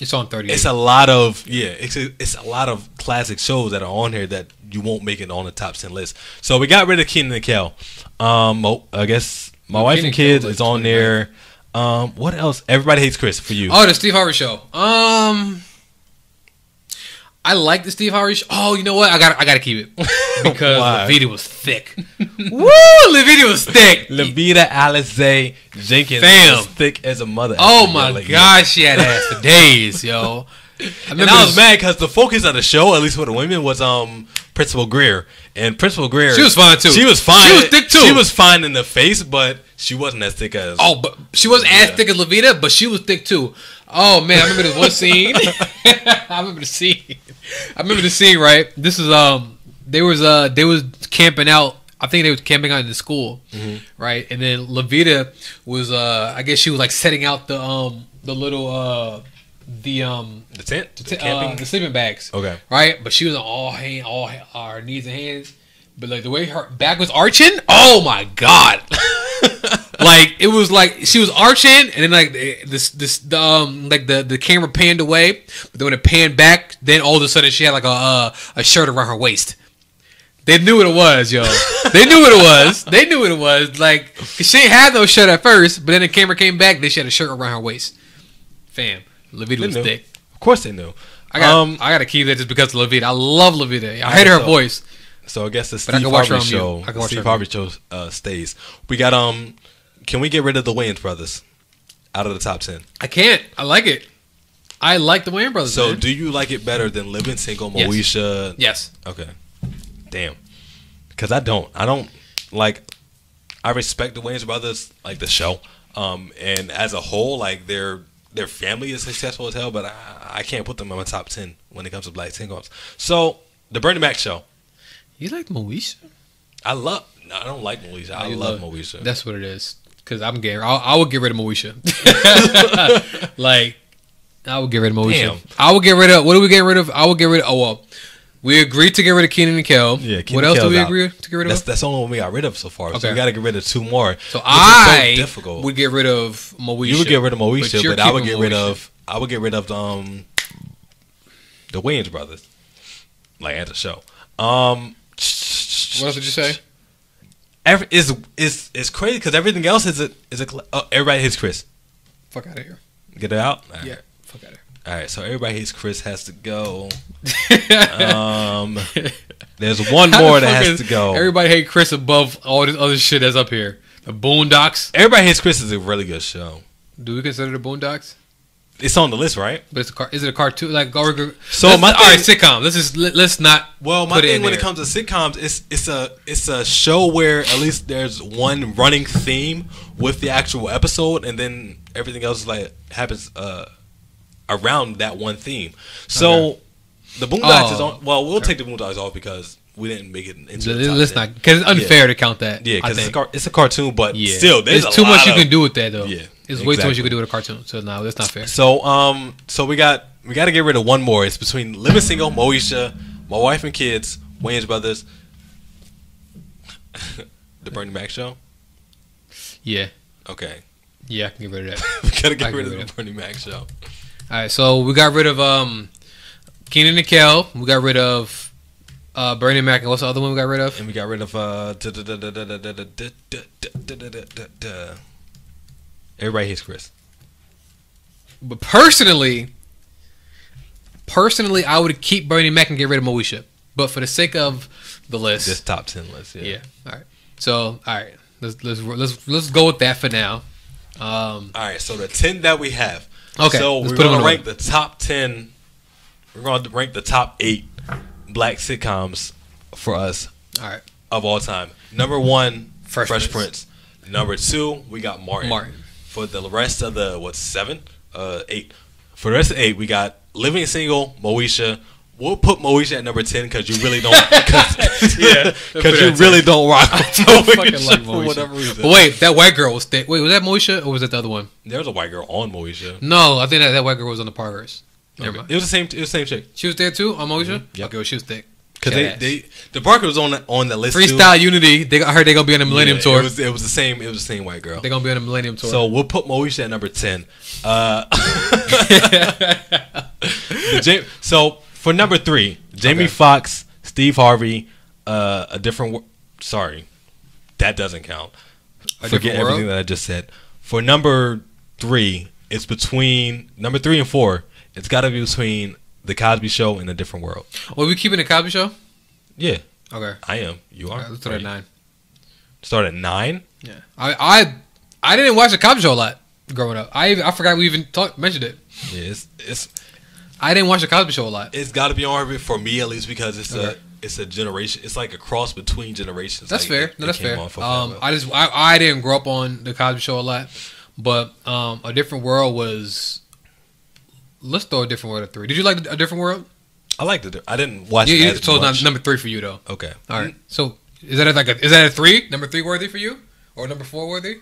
It's on 38. It's a lot of it's a lot of classic shows that are on here that you won't make it on the top 10 list. So we got rid of Kenan and Kel. I guess My Wife and Kids is on there. What else? Everybody Hates Chris for you. Oh, the Steve Harvey Show. I like the Steve Harvey Show. Oh, you know what? I got to keep it because Levita was thick. Woo, Levita was thick. Levita Alize Jenkins was thick as a mother. Oh my gosh, she had ass for days, yo. I was mad because the focus of the show, at least for the women, was Principal Greer. And Principal Greer, she was fine too. She was fine. She was thick too. She was fine in the face, but she wasn't as thick as. Oh, but she wasn't as thick as Levita, but she was thick too. Oh man, I remember this one scene. I remember the scene. Right, this is they was camping out. I think they was camping out in the school, right? And then Levita was I guess she was like setting out the little the tent, the sleeping bags. Okay, right. But she was on all her knees and hands. But like the way her back was arching, oh my god! Like it was like she was arching, and then like the camera panned away. But then when it panned back, then all of a sudden she had like a shirt around her waist. They knew what it was, yo. They knew what it was. Like she ain't had no shirt at first, but then the camera came back. Then she had a shirt around her waist. Fam, Levita was thick. Of course they knew. I got to keep that just because of Levita. I love Levita. I hate her voice. So I guess the Steve Harvey show. Steve Harvey show stays. We got Can we get rid of the Wayans brothers out of the top 10? I can't. I like it. I like the Wayans brothers. So man. do you like it better than Living Single, Moesha? Yes. Okay. Damn. Because I don't like. I respect the Wayans brothers, like the show, and as a whole, like their family is successful as hell. But I can't put them in my top 10 when it comes to black sitcoms. So the Bernie Mac show. You like Moesha? I don't like Moesha. I love Moesha. That's what it is. Because I would get rid of Moesha. Like, I would get rid of Moesha. Damn. I would get rid of. What do we get rid of? I would get rid of. Oh well, we agreed to get rid of Keenan and Kel. Yeah. What else do we agree to get rid of? That's the only one we got rid of so far. Okay. So we got to get rid of 2 more. So I difficult. would get rid of Moesha. You would get rid of Moesha, but I would get rid Moesha. of. I would get rid of the Wayans brothers, like at the show. What else did you say? It's crazy because everything else is a everybody hates Chris. Fuck out of here. Get it out. All right. Yeah. Fuck out of here. All right. So everybody hates Chris has to go. There's one more that has to go. Everybody hate Chris above all this other shit that's up here. The Boondocks. Everybody hates Chris is a really good show. Do we consider the Boondocks? It's on the list, right? But is it a cartoon? Like, all right, sitcom. Let's not. Well, my thing when it comes to sitcoms, it's a show where at least there's one running theme with the actual episode, and then everything else like happens around that one theme. So the Boondocks is on. Well, we'll take the Boondocks off because we didn't make it into the top Let's 10. not, because it's unfair to count that. Yeah, because it's a cartoon, but still, there's too much you can do with that though. Yeah, it's way too much you can do with a cartoon. So no, that's not fair. So so we got to get rid of one more. It's between Living Single, Moesha, My Wife and Kids, Wayans Brothers, the Bernie Mac show. Yeah. Okay. Yeah, I can get rid of that. We gotta get rid of the Bernie Mac show. All right, so we got rid of Keenan and Kel. We got rid of Bernie Mac, and what's the other one we got rid of? And we got rid of everybody hates Chris. But personally, I would keep Bernie Mac and get rid of Moesha. But for the sake of the list, This top 10 list. Yeah. All right. So all right, let's go with that for now. All right. So the 10 that we have. Okay. So let's we're put them gonna in rank the top 10. We're gonna rank the top 8 black sitcoms for us. All right. Of all time. Number 1, Fresh Prince. Number 2, we got Martin. For the rest of the 8. For the rest of 8, we got Living Single, Moesha. We'll put Moesha at number 10 because you really don't. Because you really don't rock with Moesha for whatever reason. But wait, that white girl was thick. Wait, was that Moesha or was that the other one? There was a white girl on Moesha. No, I think that white girl was on the Parkers. Never mind. It was the same chick. She was there too on Moesha. Yep. Okay, well, she was thick. Because the Parker was on the list Freestyle too. Unity. I heard they're gonna be on the Millennium Tour. It was the same white girl. They're gonna be on the Millennium Tour. So we'll put Moesha at number 10. So for number 3, Jamie Foxx, Steve Harvey, Sorry, that doesn't count. Forget everything that I just said. For number 3, it's between number 3 and 4. It's got to be between The Cosby Show and A Different World. Well, we keeping the Cosby Show? Yeah. Okay. I am. You are. Right, let's start at 9. Start at 9? Yeah. I didn't watch the Cosby Show a lot growing up. I forgot we even mentioned it. Yeah, I didn't watch the Cosby Show a lot. It's got to be on here for me at least because it's a generation. It's like a cross between generations. That's fair. No, that's fair. I I didn't grow up on the Cosby Show a lot, but A Different World was. Let's throw A Different World at 3. Did you like A Different World? I liked it. I didn't watch it as so much. it's not number 3 for you though. Okay. All right. So is that a 3? Number 3 worthy for you, or number 4 worthy?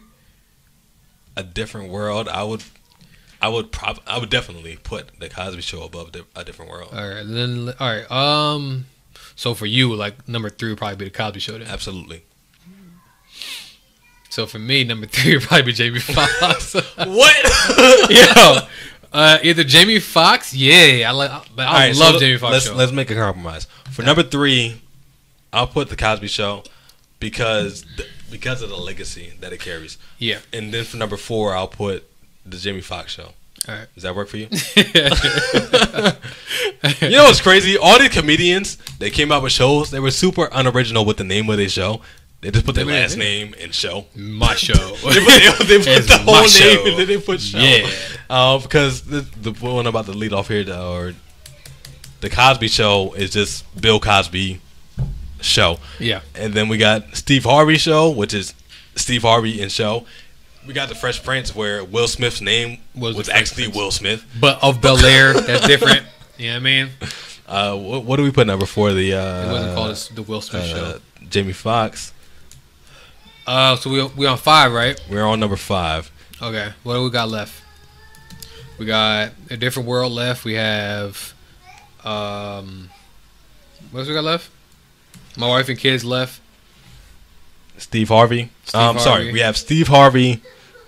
A Different World. I would definitely put The Cosby Show above A Different World. All right. So for you, like number 3 would probably be The Cosby Show then. Absolutely. So for me, number 3 would probably be Jamie Foxx. What? Yo. Either Jamie Foxx, I love Jamie Foxx. Let's make a compromise. For number 3, I'll put The Cosby Show because of the legacy that it carries. Yeah. And then for number 4, I'll put The Jamie Foxx Show. All right. Does that work for you? You know what's crazy? All the comedians that came out with shows, they were super unoriginal with the name of their show. They just put their last name and show. My show. they put the whole name and then they put show. Yeah. Because the one I'm about to lead off here, The Cosby Show is just Bill Cosby show. Yeah. And then we got Steve Harvey Show, which is Steve Harvey in show. We got the Fresh Prince where Will Smith's name was actually Will Smith, but of Bel Air. That's different. You know what I mean? What do we put number 4? The it wasn't called the Will Smith show. Jamie Foxx. So we on 5, right? We're on number 5. Okay. What do we got left? We got A Different World left. We have what else we got left? My Wife and Kids left. Steve Harvey. Sorry, we have Steve Harvey,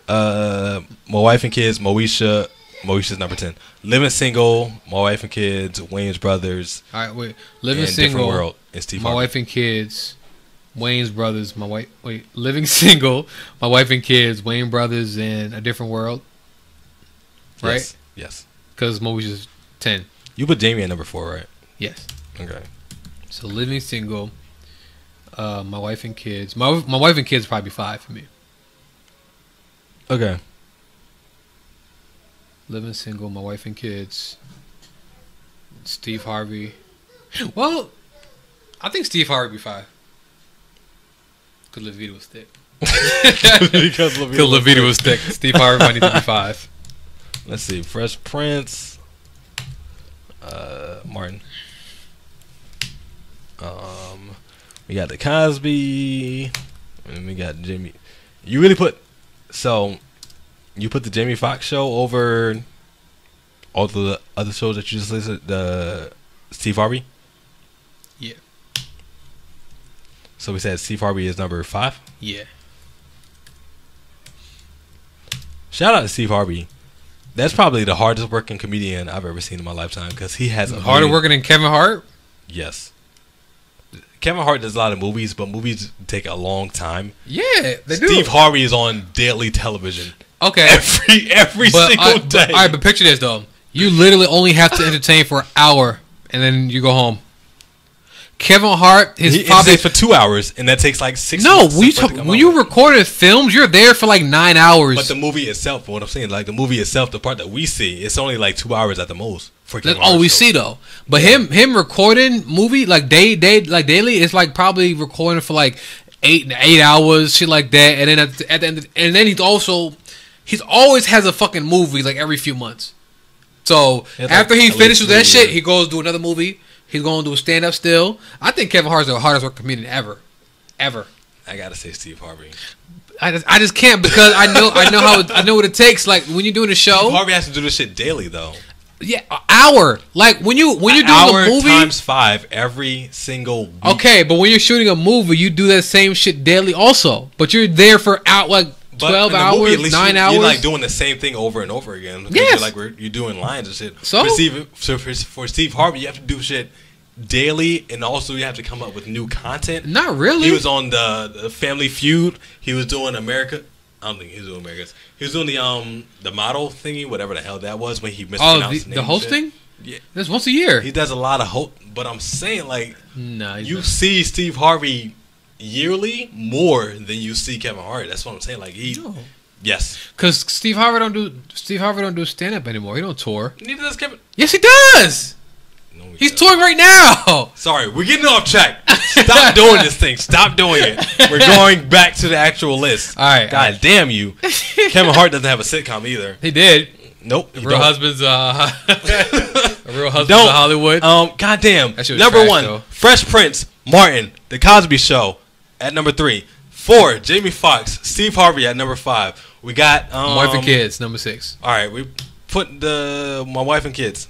My Wife and Kids, Moesha. Moesha's number 10. Living Single, My Wife and Kids, Wayne's Brothers. All right, wait. Living and Single, Different World, and Steve My Harvey. Wife and Kids, Wayne's Brothers, Living Single, My Wife and Kids, Wayne Brothers, and A Different World. Right? Yes. Because Moesha's 10. You put Jamie at number 4, right? Yes. Okay. So Living Single, My Wife and Kids. My Wife and Kids probably 5 for me. Okay. Living Single, My Wife and Kids, Steve Harvey. Well, I think Steve Harvey be 5. Because Levita was thick. Because Levita was thick. Steve Harvey might need to be 5. Let's see. Fresh Prince. Martin. We got the Cosby. And we got Jimmy. You really put... So... You put the Jamie Foxx show over all the other shows that you just listed, the Steve Harvey? Yeah. So we said Steve Harvey is number 5? Yeah. Shout out to Steve Harvey. That's probably the hardest working comedian I've ever seen in my lifetime because he has harder working than Kevin Hart? Yes. Kevin Hart does a lot of movies, but movies take a long time. Yeah, they do. Steve Harvey is on daily television. Okay. Every single day. All right, but picture this, though. You literally only have to entertain for an hour, and then you go home. Kevin Hart is probably for 2 hours, and that takes like 6 No, months. when you recorded films, you're there for like 9 hours. But the movie itself, what I'm saying, like the movie itself, the part that we see, it's only like 2 hours at the most. That's all we see, though. But him recording movie like daily, it's like probably recording for like 8 hours, shit like that. And then at the end, and then he's always has a fucking movie like every few months. So after he finishes that shit, he goes do another movie. He's going to do a stand up still. I think Kevin Hart's the hardest working comedian ever. I gotta say Steve Harvey. I just can't because I know what it takes. Like when you're doing a show, Steve Harvey has to do this shit daily though. Yeah, an hour. Like when you're doing a movie times 5 every single week. Okay, but when you're shooting a movie, you do that same shit daily also. But you're there for 12 hours, movie, 9 hours. You're like doing the same thing over and over again. Yes. You're doing lines and shit. So for Steve Harvey, you have to do shit daily, and also you have to come up with new content. Not really. He was on the Family Feud. He was doing America. I don't think he was doing America's. He was doing the model thingy, whatever the hell that was when he mispronounced the hosting. Yeah, that's once a year. He does a lot of but I'm saying you see Steve Harvey yearly more than you see Kevin Hart. That's what I'm saying. Yes, because Steve Harvey don't do stand up anymore. He don't tour. Neither does Kevin. Yes, he does. No, he's touring right now. Sorry, we're getting off track. Stop doing this thing. Stop doing it. We're going back to the actual list. All right. God damn you. Kevin Hart doesn't have a sitcom either. He did. Nope. Real Husbands. A Real Husbands of Hollywood. God damn. Number 1, though. Fresh Prince, Martin, The Cosby Show at number 3. 4, Jamie Foxx, Steve Harvey at number 5. We got My Wife and Kids, number 6. All right, we put My Wife and Kids.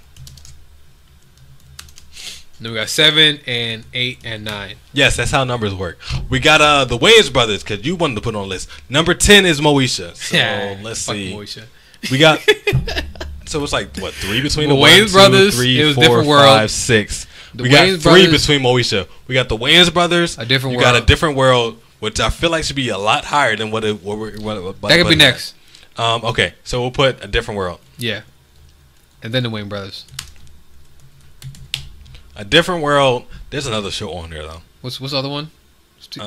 Then we got 7 and 8 and 9. Yes, that's how numbers work. We got the Wayans brothers because you wanted to put on the list. Number 10 is Moesha. So let's see. Moesha. We got so it's like what 3 between the Wayans brothers. 3, it was 4, different 5, world. 6. We Wayans got 3 brothers, between Moesha. We got the Wayans brothers. A Different you World. got A Different World, which I feel like should be a lot higher than what that could be next. Okay, so we'll put A Different World. Yeah, and then the Wayne brothers. A Different World. There's another show on there though. What's the other one? We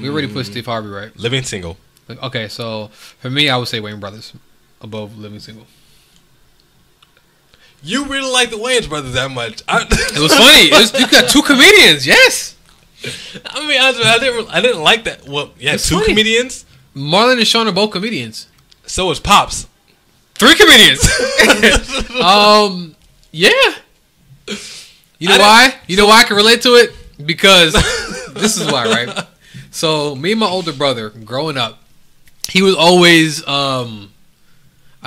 already put Steve Harvey, right? Living Single. Okay, so for me, I would say Wayne brothers above Living Single. You really like the Wayans brothers that much? It was funny. You got 2 comedians. Yes. I mean, I didn't like that. Well, yeah, 2 comedians. Marlon and Sean are both comedians. So is Pops. 3 comedians. Yeah. You know why? You know why I can relate to it? Because this is why, right? So me and my older brother, growing up, he was always, I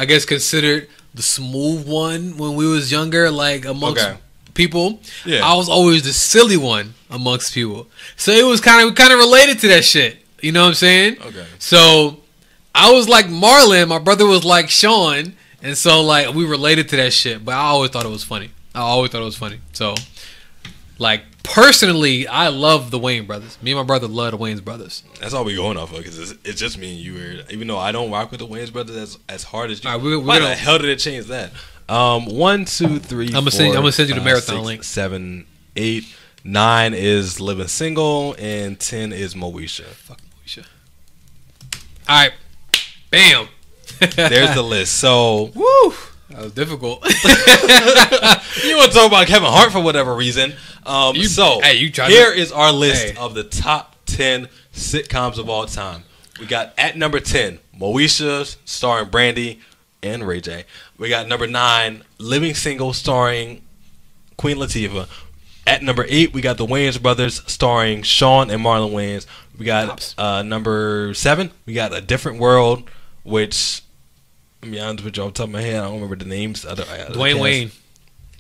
guess, considered the smooth one when we was younger, like amongst people. Yeah. I was always the silly one amongst people. So it was kind of related to that shit. You know what I'm saying? Okay. So I was like Marlon, my brother was like Sean, and so like we related to that shit. But I always thought it was funny. So, like personally, I love the Wayne brothers. Me and my brother love the Wayne brothers. That's all we going off of because it's just me and you. Even though I don't rock with the Wayne brothers as hard as you. All right, why the hell did it change that? 1, 2, 3. I'm gonna send you the marathon 6, link. 7, 8, 9 is Living Single, and 10 is Moesha. Fuck Moesha. All right, bam. There's the list. So, woo. That was difficult. You want to talk about Kevin Hart for whatever reason. Here is our list of the top 10 sitcoms of all time. We got at number 10, Moesha, starring Brandy and Ray J. We got number 9, Living Single, starring Queen Latifah. At number 8, we got the Wayans brothers, starring Sean and Marlon Wayans. We got number 7, we got A Different World, which... I'm be honest with you, off the top of my head, I don't remember the names. Dwayne Wayne.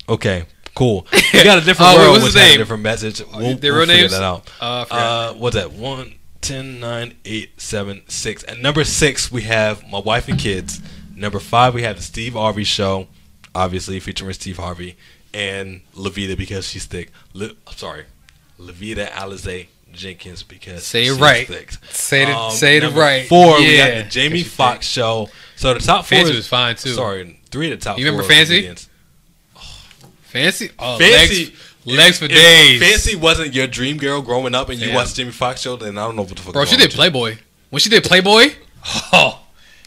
Okay, cool. We got A Different World, which had a different message. We'll figure that out. What's that? 1, 10, 9, 8, 7, 6. At number 6, we have My Wife and Kids. Number 5, we have The Steve Harvey Show, obviously featuring Steve Harvey, and Levita because she's thick. Levita Alize Jenkins because she's thick. Say it right. 4, we got The Jamie Foxx Show. So the top 4 Fancy was fine too. 3 of the top 4. You remember Fancy? Fancy? Oh, Fancy. Legs for days. Fancy wasn't your dream girl growing up and you watched Jamie Foxx show, then I don't know what the fuck. Bro, she did Playboy. When she did Playboy,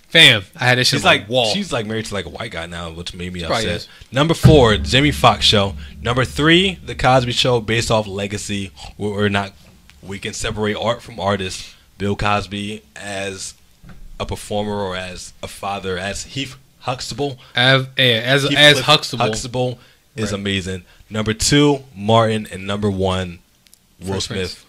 fam, I had this shit on the wall. She's like married to like a white guy now, which made me upset. Number 4, Jamie Foxx Show. Number 3, The Cosby Show, based off Legacy. We can separate art from artists. Bill Cosby as a performer or as a father, as Heath Huxtable. As Huxtable. Huxtable is amazing. Number 2, Martin, and number 1, Will Smith.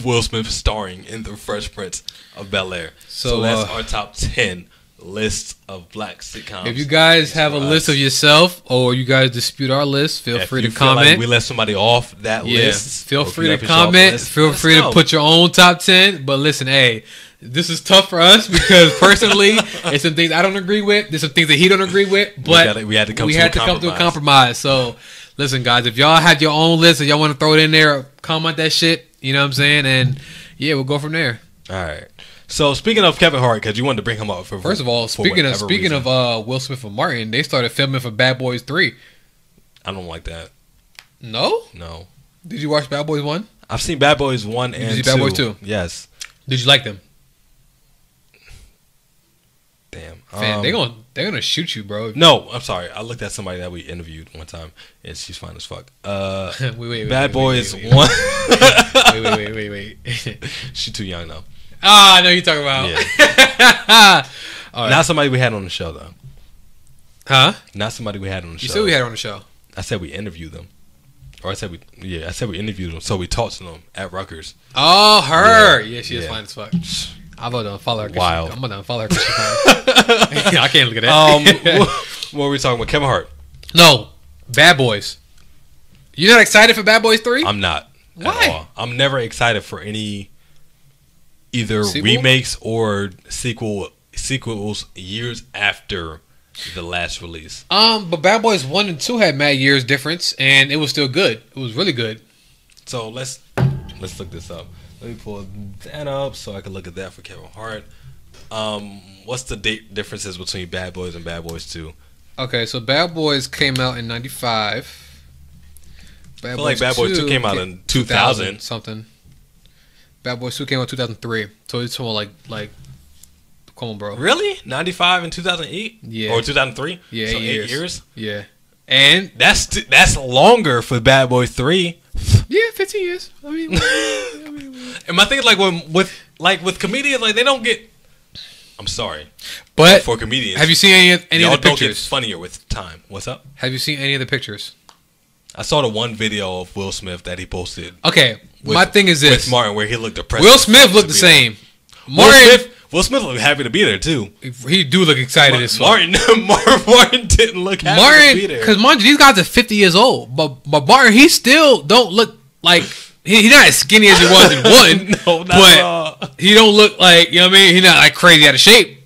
Will Smith starring in The Fresh Prince of Bel-Air. So that's our top 10 list of black sitcoms. If you guys have a list of yourself or you guys dispute our list, feel free to comment. Like we let somebody off that list. Feel free to comment. Feel free to put your own top 10. But listen, this is tough for us because personally, there's some things I don't agree with. There's some things that he don't agree with. But we had to come to a compromise. So listen, guys, if y'all had your own list and y'all want to throw it in there, comment that shit. You know what I'm saying? And we'll go from there. All right. So speaking of Kevin Hart, because you wanted to bring him up first of all, speaking of Will Smith and Martin, they started filming for Bad Boys 3. I don't like that. No. Did you watch Bad Boys 1? I've seen Bad Boys 1 and 2. Did you see Bad Boys 2? Yes. Did you like them? Damn. Man, they're gonna shoot you, bro. No, I'm sorry. I looked at somebody that we interviewed one time, and she's fine as fuck. Bad Boys 1. Wait. She's too young though. I know you're talking about. Yeah. Right. Not somebody we had on the show though. Huh? Not somebody we had on the show. You said we had on the show. I said we interviewed them. Or I said we interviewed them. So we talked to them at Rutgers. Oh, her. Yeah, she is fine as fuck. I'm about to follow her. Wow. I'm about to follow her. I can't look at that. What were we talking about? Kevin Hart. No. Bad Boys. You're not excited for Bad Boys 3? I'm not. Why? At all. I'm never excited for any either remakes or sequels years after the last release. But Bad Boys 1 and 2 had mad years difference, and it was still good. It was really good. So let's look this up. Let me pull that up so I can look at that for Kevin Hart. What's the date differences between Bad Boys and Bad Boys 2? Okay, so Bad Boys came out in 95. I feel like Bad Boys 2 came out in 2000 something. Bad Boys 2 came out in 2003. So it's more like come on, bro. Really? 95 and 2008? Yeah. Or 2003? Yeah, so 8 years? Yeah. And that's longer for Bad Boys 3. Yeah, 15 years. I mean And my thing is like with comedians, like they don't get. I'm sorry, but for comedians, have you seen any of the don't get pictures? funnier with time. What's up? Have you seen any of the pictures? I saw the one video of Will Smith that he posted. Okay, my thing is this: with Martin, where he looked depressed. Will Smith looked the same. Will Smith looked happy to be there too. He do look excited as fuck. Martin didn't look happy to be there. Because Martin, these guys are 50 years old, but Martin, he still don't look like he's not as skinny as he was in one. No, not but at all. He don't look like, you know what I mean? He's not like crazy out of shape.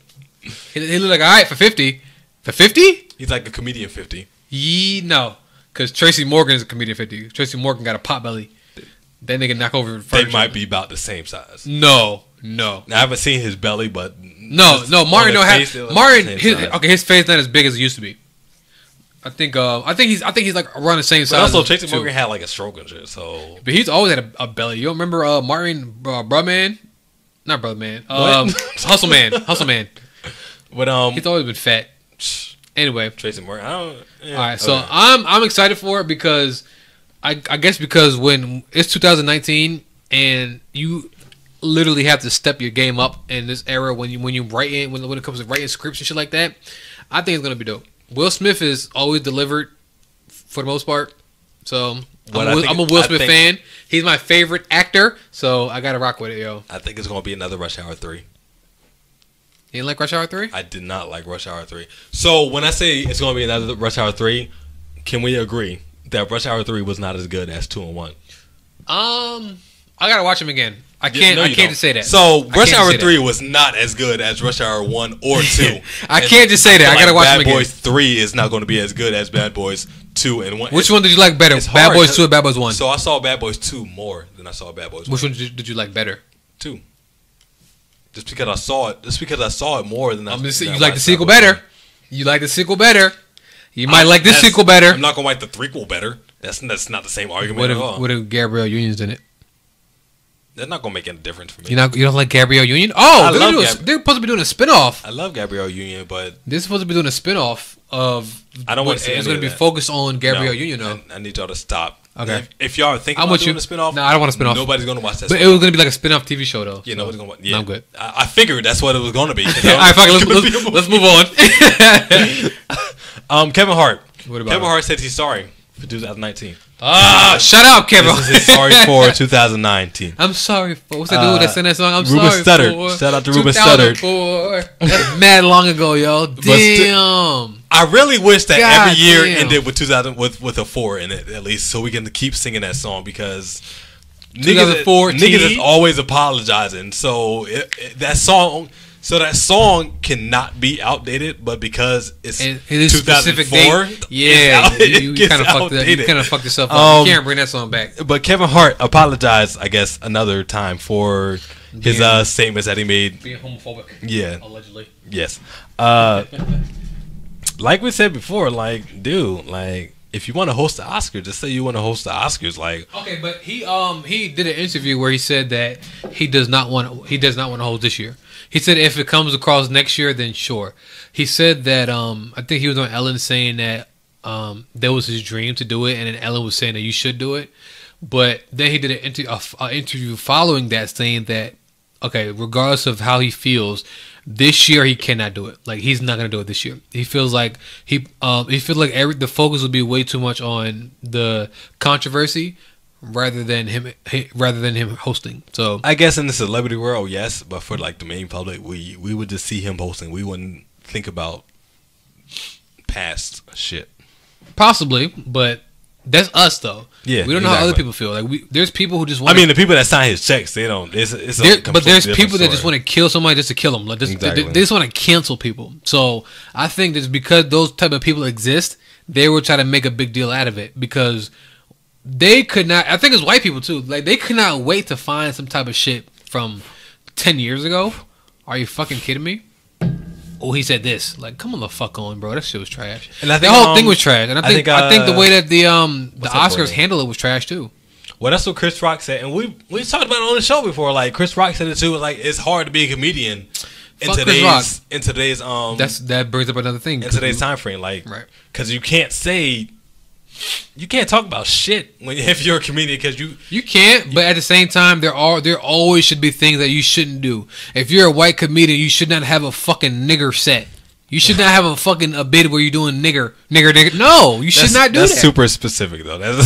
He look like all right for 50. For 50? He's like a comedian 50. No, because Tracy Morgan is a comedian 50. Tracy Morgan got a pot belly. Then they can knock over. They might be about the same size. No. I haven't seen his belly, but no. Martin don't have Martin. His face not as big as it used to be. I think he's like around the same size. But also, Tracy Morgan had like a stroke and shit. So, but he's always had a belly. You don't remember Martin, Brotherman? Not Brotherman. Hustle Man. But he's always been fat. Anyway, Tracy Morgan. All right, so I'm excited for it because I guess because when it's 2019 and you literally have to step your game up in this era when you write in when it comes to writing scripts and shit like that, I think it's gonna be dope. Will Smith is always delivered for the most part, so I'm a Will Smith fan. He's my favorite actor, so I gotta rock with it, yo. I think it's gonna be another Rush Hour 3. You didn't like Rush Hour 3? I did not like Rush Hour 3. So when I say it's gonna be another Rush Hour 3, can we agree that Rush Hour 3 was not as good as 2 and 1? I gotta watch him again. I can't just say that. So Rush Hour 3 was not as good as Rush Hour 1 or 2. I can't just say that. I gotta watch him again. Bad Boys 3 is not going to be as good as Bad Boys 2 and 1. Which one did you like better? Bad Boys 2 or Bad Boys 1? So I saw Bad Boys 2 more than I saw Bad Boys 1. Which one did you like better? 2. Just because I saw it more than you like the sequel better. You like the sequel better. You might like this sequel better. I'm not gonna like the threequel better. That's not the same argument at all. What if Gabrielle Union's in it? That's not gonna make any difference for me. You don't like Gabrielle Union? Oh, they're supposed to be doing a spinoff. I love Gabrielle Union, but they're supposed to be doing a spinoff of. I don't want to see. It's going to be focused on Gabrielle Union, though. I need y'all to stop. Okay. If y'all are thinking about doing a spinoff, no, I don't want a spinoff. Nobody's gonna watch that. But it was going to be like a spinoff TV show, though. Yeah, nobody's gonna watch. Yeah, no, I'm good. I figured that's what it was going to be. All right, fuck it. Let's move on. Kevin Hart. What about Kevin Hart said he's sorry for 2019. Shut up, Kevin. This is sorry for 2019. I'm sorry for what's that dude that sang that song? Ruben Studdard. Shout out to Ruben Studdard. That's mad long ago, yo. Damn. I really wish that every year ended with 2000 with a 4 in it at least, so we can keep singing that song because niggas is always apologizing. So that song cannot be outdated, but because it's 2004, you kind of fucked yourself up. You can't bring that song back. But Kevin Hart apologized, I guess, another time for his statements that he made. Being homophobic. Yeah. Allegedly. Yes. Like we said before, like, dude, like, if you want to host the Oscars, just say you want to host the Oscars. Like, okay, but he did an interview where he said that he does not want to host this year. He said if it comes across next year, then sure. He said that I think he was on Ellen saying that that was his dream to do it, and then Ellen was saying that you should do it. But then he did an interview following that saying that okay, regardless of how he feels, this year he cannot do it. Like he's not gonna do it this year. He feels like he feels like the focus would be way too much on the controversy rather than him hosting. So I guess in the celebrity world, yes, but for like the main public, we would just see him hosting. We wouldn't think about past shit. Possibly, but that's us though. Yeah, we don't know how other people feel. Like there's people who just want. I mean, the people that sign his checks, they don't. But there's people that just want to kill somebody just to kill them. Like they just want to cancel people. So I think that's because those type of people exist. They will try to make a big deal out of it because they could not. I think it's white people too. Like they could not wait to find some type of shit from 10 years ago. Are you fucking kidding me? Oh, he said this. Like, come on the fuck on, bro. That shit was trash. And the whole thing was trash. And I think the way that the Oscars handled it was trash too. Well, that's what Chris Rock said, and we talked about it on the show before. Like Chris Rock said it too. Like it's hard to be a comedian in today's that brings up another thing in today's time frame. Like, right? Because you can't say You can't talk about shit if you're a comedian because you can't. But at the same time, there always should be things that you shouldn't do. If you're a white comedian, you should not have a fucking nigger set. You should not have a bid where you're doing nigger. No, you should not do that. That's super specific though. But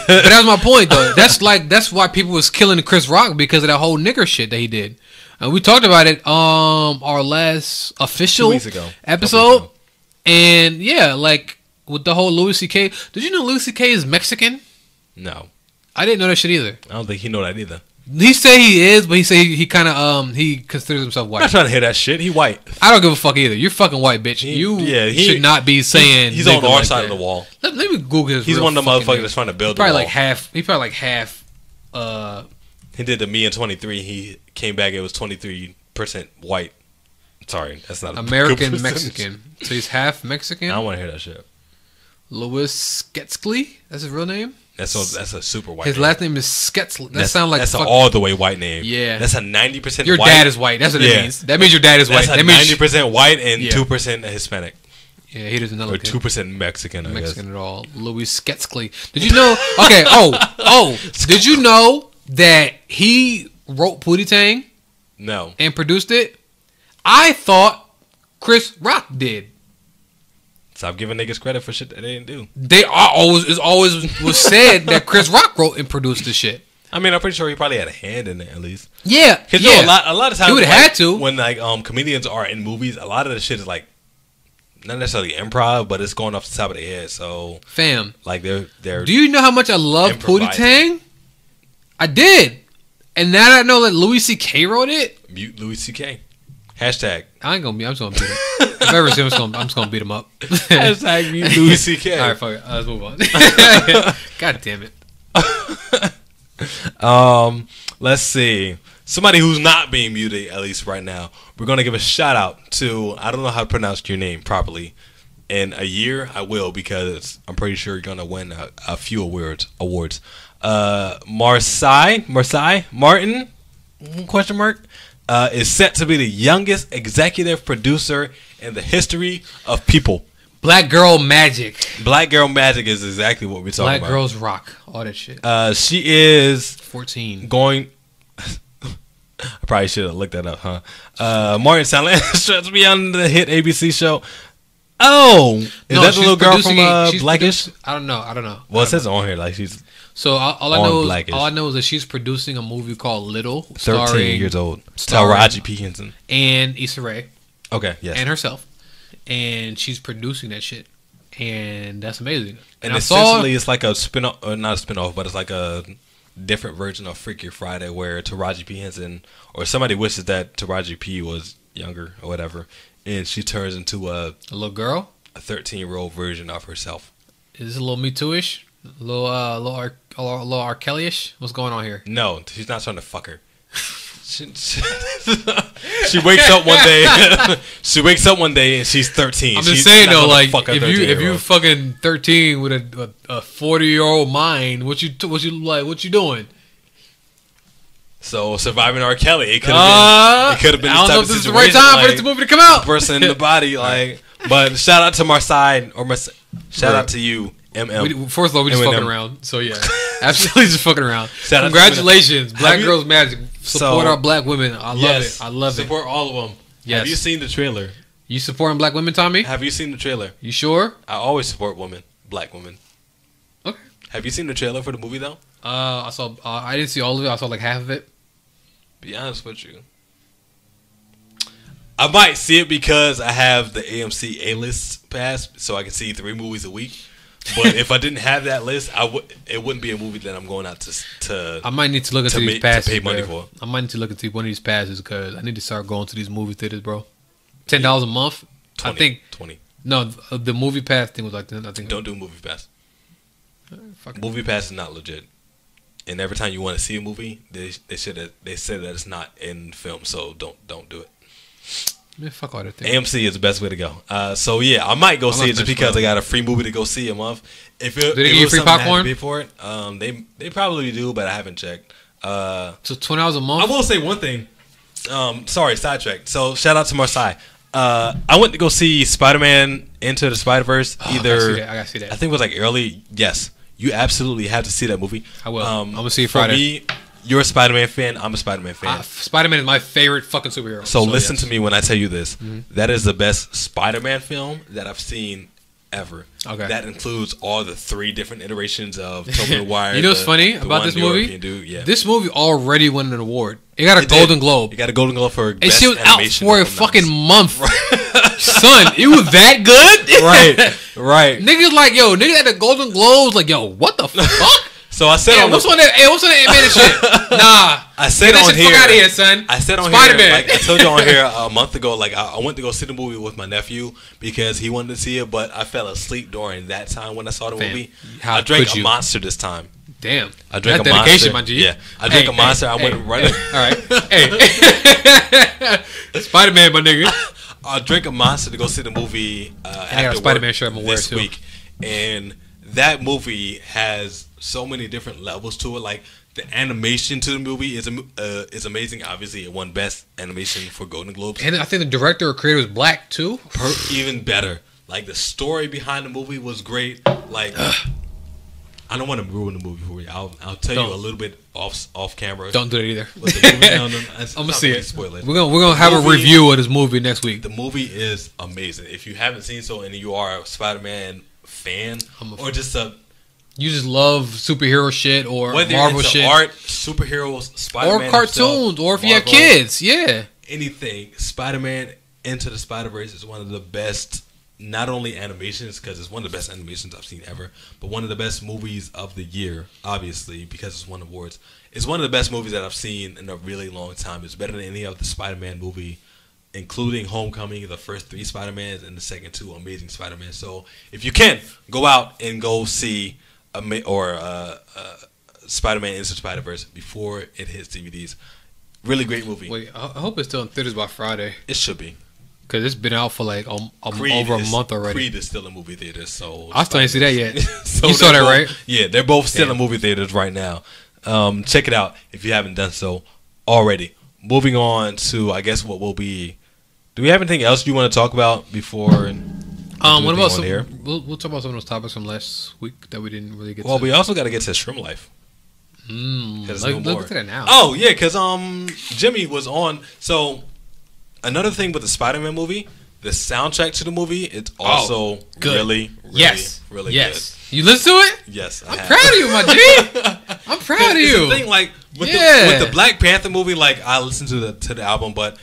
that was my point though. That's why people was killing Chris Rock because of that whole nigger shit that he did. And we talked about it our last official 2 weeks ago episode. And yeah, like with the whole Louis C.K. Did you know Louis C.K. is Mexican? No, I didn't know that shit either. I don't think he know that either. He say he is, but he say he kind of he considers himself white. I'm not trying to hear that shit. He white. I don't give a fuck either. You're fucking white, bitch. You should not be saying he's on our side of the wall. Let me Google his. He's one of the motherfuckers that's trying to build. Probably the wall. like half. He probably like half. He did the Me in 23. He came back. It was 23% white. Sorry, that's not American Mexican. So he's half Mexican. I don't want to hear that shit. Louis Sketsley. That's his real name. That's a super white. His name. last name is Sketsley. That sounds like that's an all the way white name. Yeah, that's a 90%. Your white. dad is white. That's what it means. That means your dad is white. That's that means 90% white and 2% Hispanic. Yeah, he doesn't know. Or 2% Mexican. Mexican at all. Louis Sketsley. Did you know? Okay. Did you know that he wrote Pootie Tang? No. And produced it? I thought Chris Rock did. Stop giving niggas credit for shit that they didn't do. It always was said that Chris Rock wrote and produced the shit. I mean, I'm pretty sure he probably had a hand in it at least. Yeah, because a lot of times he would have had to. When like comedians are in movies, a lot of the shit is like not necessarily improv, but it's going off the top of their head. So, fam, like they're. Do you know how much I love Pootie Tang? I did, and now that I know that Louis C.K. wrote it. Mute Louis C.K. Hashtag. I'm just gonna beat him. If I ever see him, I'm just gonna beat him up. Hashtag mute Louis C.K. All right, fuck it. Let's move on. God damn it. Let's see. Somebody who's not being muted, at least right now. We're gonna give a shout out to, I don't know how to pronounce your name properly. In a year, I will, because I'm pretty sure you're gonna win a few awards. Marsai Martin? Question mark. Is set to be the youngest executive producer in the history of People. Black Girl Magic. Black Girl Magic is exactly what we're talking about. Black Girls Rock. All that shit. She is 14. Going. I probably should have looked that up, huh? Martin Salin stretched me on the hit ABC show. Oh, is that the little girl from Blackish? I don't know. Well, it says on here like she's. So all I know is that she's producing a movie called Little, 13 years old. Taraji P. Henson and Issa Rae. Okay, yes, and herself, and she's producing that shit, and that's amazing. And essentially, it's like a spin-off, or not a spin-off, but it's like a different version of Freaky Friday, where Taraji P. Henson or somebody wishes that Taraji P. was younger or whatever, and she turns into a little girl, a 13-year-old version of herself. Is this a little Me Too-ish? A little R. Kelly-ish? What's going on here? No, she's not trying to fuck her. She wakes up one day. She wakes up one day and she's 13. I'm just saying though, like if you fucking 13 with a 40-year-old mind, what you doing? So surviving R. Kelly, it could have been. I don't know if this is the right time for this movie to come out. Person in the body, like. But shout out to Marsai shout out to you. First of all, we just fucking around. So yeah, absolutely just fucking around. Congratulations, Black Girls Magic. Support our black women. I love it. I love it. Support all of them. Yes. Have you seen the trailer? You supporting black women, Tommy? Have you seen the trailer? You sure? I always support women, black women. Okay. Have you seen the trailer for the movie though? I saw. I didn't see all of it. I saw like half of it. Be honest with you. I might see it because I have the AMC A-list pass, so I can see 3 movies a week. But if I didn't have that list, it wouldn't be a movie that I'm going out to. I might need to look into these passes. To pay money for. I might need to look into one of these passes because I need to start going to these movie theaters, bro. $10 a month. 20, I think 20. No, the movie pass thing was like I think. Don't do movie pass. Movie pass is not legit. And every time you want to see a movie, they said that it's not in film, so don't do it. Man, fuck all that thing. AMC is the best way to go. So yeah, I might go see it just because I got a free movie to go see a month. If it, do they give you free popcorn? For it, they probably do, but I haven't checked. So $20 a month. I will say one thing. Sorry, sidetrack. So shout out to Marsai. I went to go see Spider-Man Into the Spider-Verse. I gotta see that. I think it was like early. Yes, you absolutely have to see that movie. I will. I'm gonna see it Friday. For me, you're a Spider-Man fan. I'm a Spider-Man fan. Spider-Man is my favorite fucking superhero. So listen to me when I tell you this. That is the best Spider-Man film that I've seen ever. Okay. That includes all the 3 different iterations of Tobey Maguire. You know what's funny about this movie? Dude, yeah. This movie already won an award. It got a Golden Globe. It got a Golden Globe for and best she was out animation. for a fucking month. Son, it was that good? Right. Niggas like, yo, niggas at the Golden Globes like, yo, what the fuck? So I said, what's on that animated shit? Nah, I said get that on shit here, fuck out of here, son. I said on Spider-Man. here, like I told you on here a month ago, like I went to go see the movie with my nephew because he wanted to see it, but I fell asleep during that time when I saw the movie. How I drank could a you? Monster this time. Damn, I drank that a dedication, Monster. my G. Yeah, I drank a Monster. I went running. All right, hey, Spider-Man, my nigga. I drank a Monster to go see the movie. I got a Spider-Man shirt I'm gonna wear this too. week, and that movie has so many different levels to it. Like the animation to the movie is amazing. Obviously, it won Best Animation for Golden Globes. And I think the director or creator was black too. Even better. Like the story behind the movie was great. Like I don't want to ruin the movie for you. I'll tell you a little bit off camera. Don't do that either. But the movie, I'm gonna see it. Spoil it. We're gonna have a review of this movie next week. The movie is amazing. If you haven't seen so and you are a Spider-Man fan or just you just love superhero shit or whether Marvel into shit, art, superheroes, Spider-Man or cartoons, himself, or if you have Marvel, kids, yeah, anything. Spider-Man Into the Spider-Verse is one of the best, not only animations because it's one of the best animations I've seen ever, but one of the best movies of the year. Obviously, because it's won awards. It's one of the best movies that I've seen in a really long time. It's better than any other Spider-Man movie, including Homecoming, the first 3 Spider-Mans, and the second 2 Amazing Spider-Man. So if you can, go out and go see Spider-Man Into the Spider-Verse before it hits DVDs. Really great movie. Wait, I hope it's still in theaters by Friday. It should be. Because it's been out for like over a month already. Creed is still in movie theaters, so I still ain't see that yet. So you saw that, right? Yeah, they're both still in movie theaters right now. Check it out if you haven't done so already. Moving on to, I guess, what will be. Do we have anything else you want to talk about before? What about some? We'll talk about some of those topics from last week that we didn't really get to. Well, we also got to get to Shrimp Life. Look at that now. Oh, yeah, because Jimmy was on. So, another thing with the Spider-Man movie, the soundtrack to the movie, it's also really good. You listen to it? Yes, I'm proud of you, my G. I'm proud of you. The thing, like, with the Black Panther movie, like, I listened to the album, but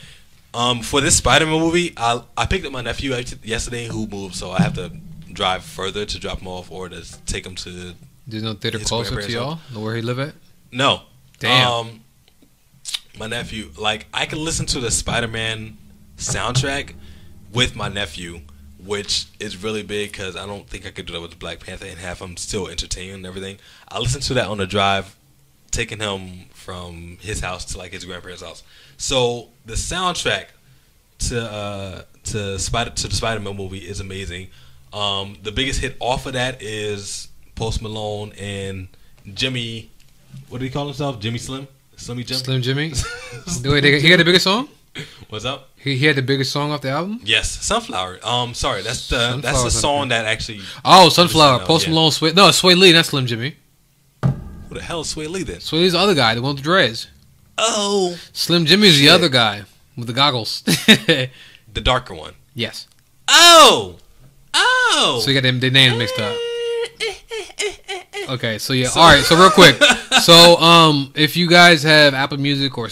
for this Spider-Man movie, I picked up my nephew yesterday who moved, so I have to drive further to drop him off or to take him to. There's no theater closer to y'all? Where he live at? No. Damn. My nephew, like, I can listen to the Spider-Man soundtrack with my nephew, which is really big because I don't think I could do that with the Black Panther and have him still entertained and everything. I listened to that on the drive, taking him from his house to like his grandparents' house. So the soundtrack to the Spider-Man movie is amazing. The biggest hit off of that is Post Malone and Jimmy. What did he call himself? Jimmy Slim? Slimmy Jim? Slim Jimmy. He had the biggest song? What's up? He had the biggest song off the album? Yes, Sunflower. Sorry, that's the song that actually. Oh, Sunflower. Post Malone, Sway Lee. That's Slim Jimmy. Who the hell is Sway Lee then? Sway Lee's the other guy, the one with the dreads. Oh, Slim Jimmy's the other guy with the goggles. The darker one. Yes. Oh. So you got their names mixed up. Okay, so yeah. All right, so real quick. So if you guys have Apple Music or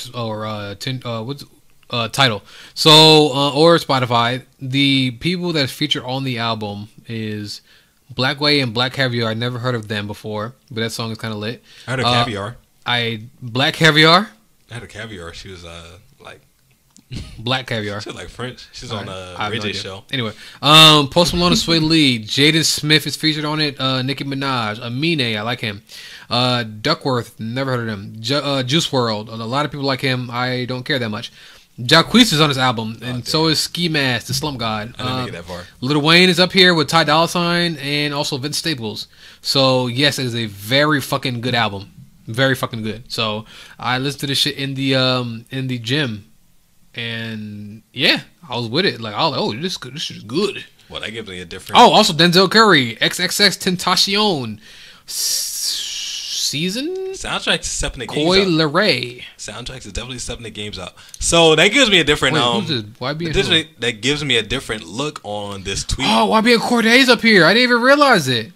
Tidal, so or Spotify, the people that feature on the album is Blackway and Black Caviar. I never heard of them before, but that song is kind of lit. I heard of Caviar. Black Caviar. I had a Caviar. She was like Black Caviar. She was like French. She's on a Ray J show. Anyway, Post Malone and Sway Lee. Jaden Smith is featured on it. Nicki Minaj. Amine, I like him. Duckworth, never heard of him. Juice WRLD. A lot of people like him. I don't care that much. Jacquees is on this album, and so is Ski Mask, the Slump God. I didn't make it that far. Lil Wayne is up here with Ty Dolla $ign and also Vince Staples. So yes, it is a very fucking good album. Very fucking good. So I listened to this shit in the gym And yeah, I was with it. Like, I was like, oh, this is good. Well, that gives me a different. Oh, also Denzel Curry, XXX Tentacion, season Soundtracks is stepping the Coy games out. Leray. Soundtracks is definitely stepping the games out. So that gives me a different That gives me a different look on this tweet. Oh, YBN Corday's up here. I didn't even realize it.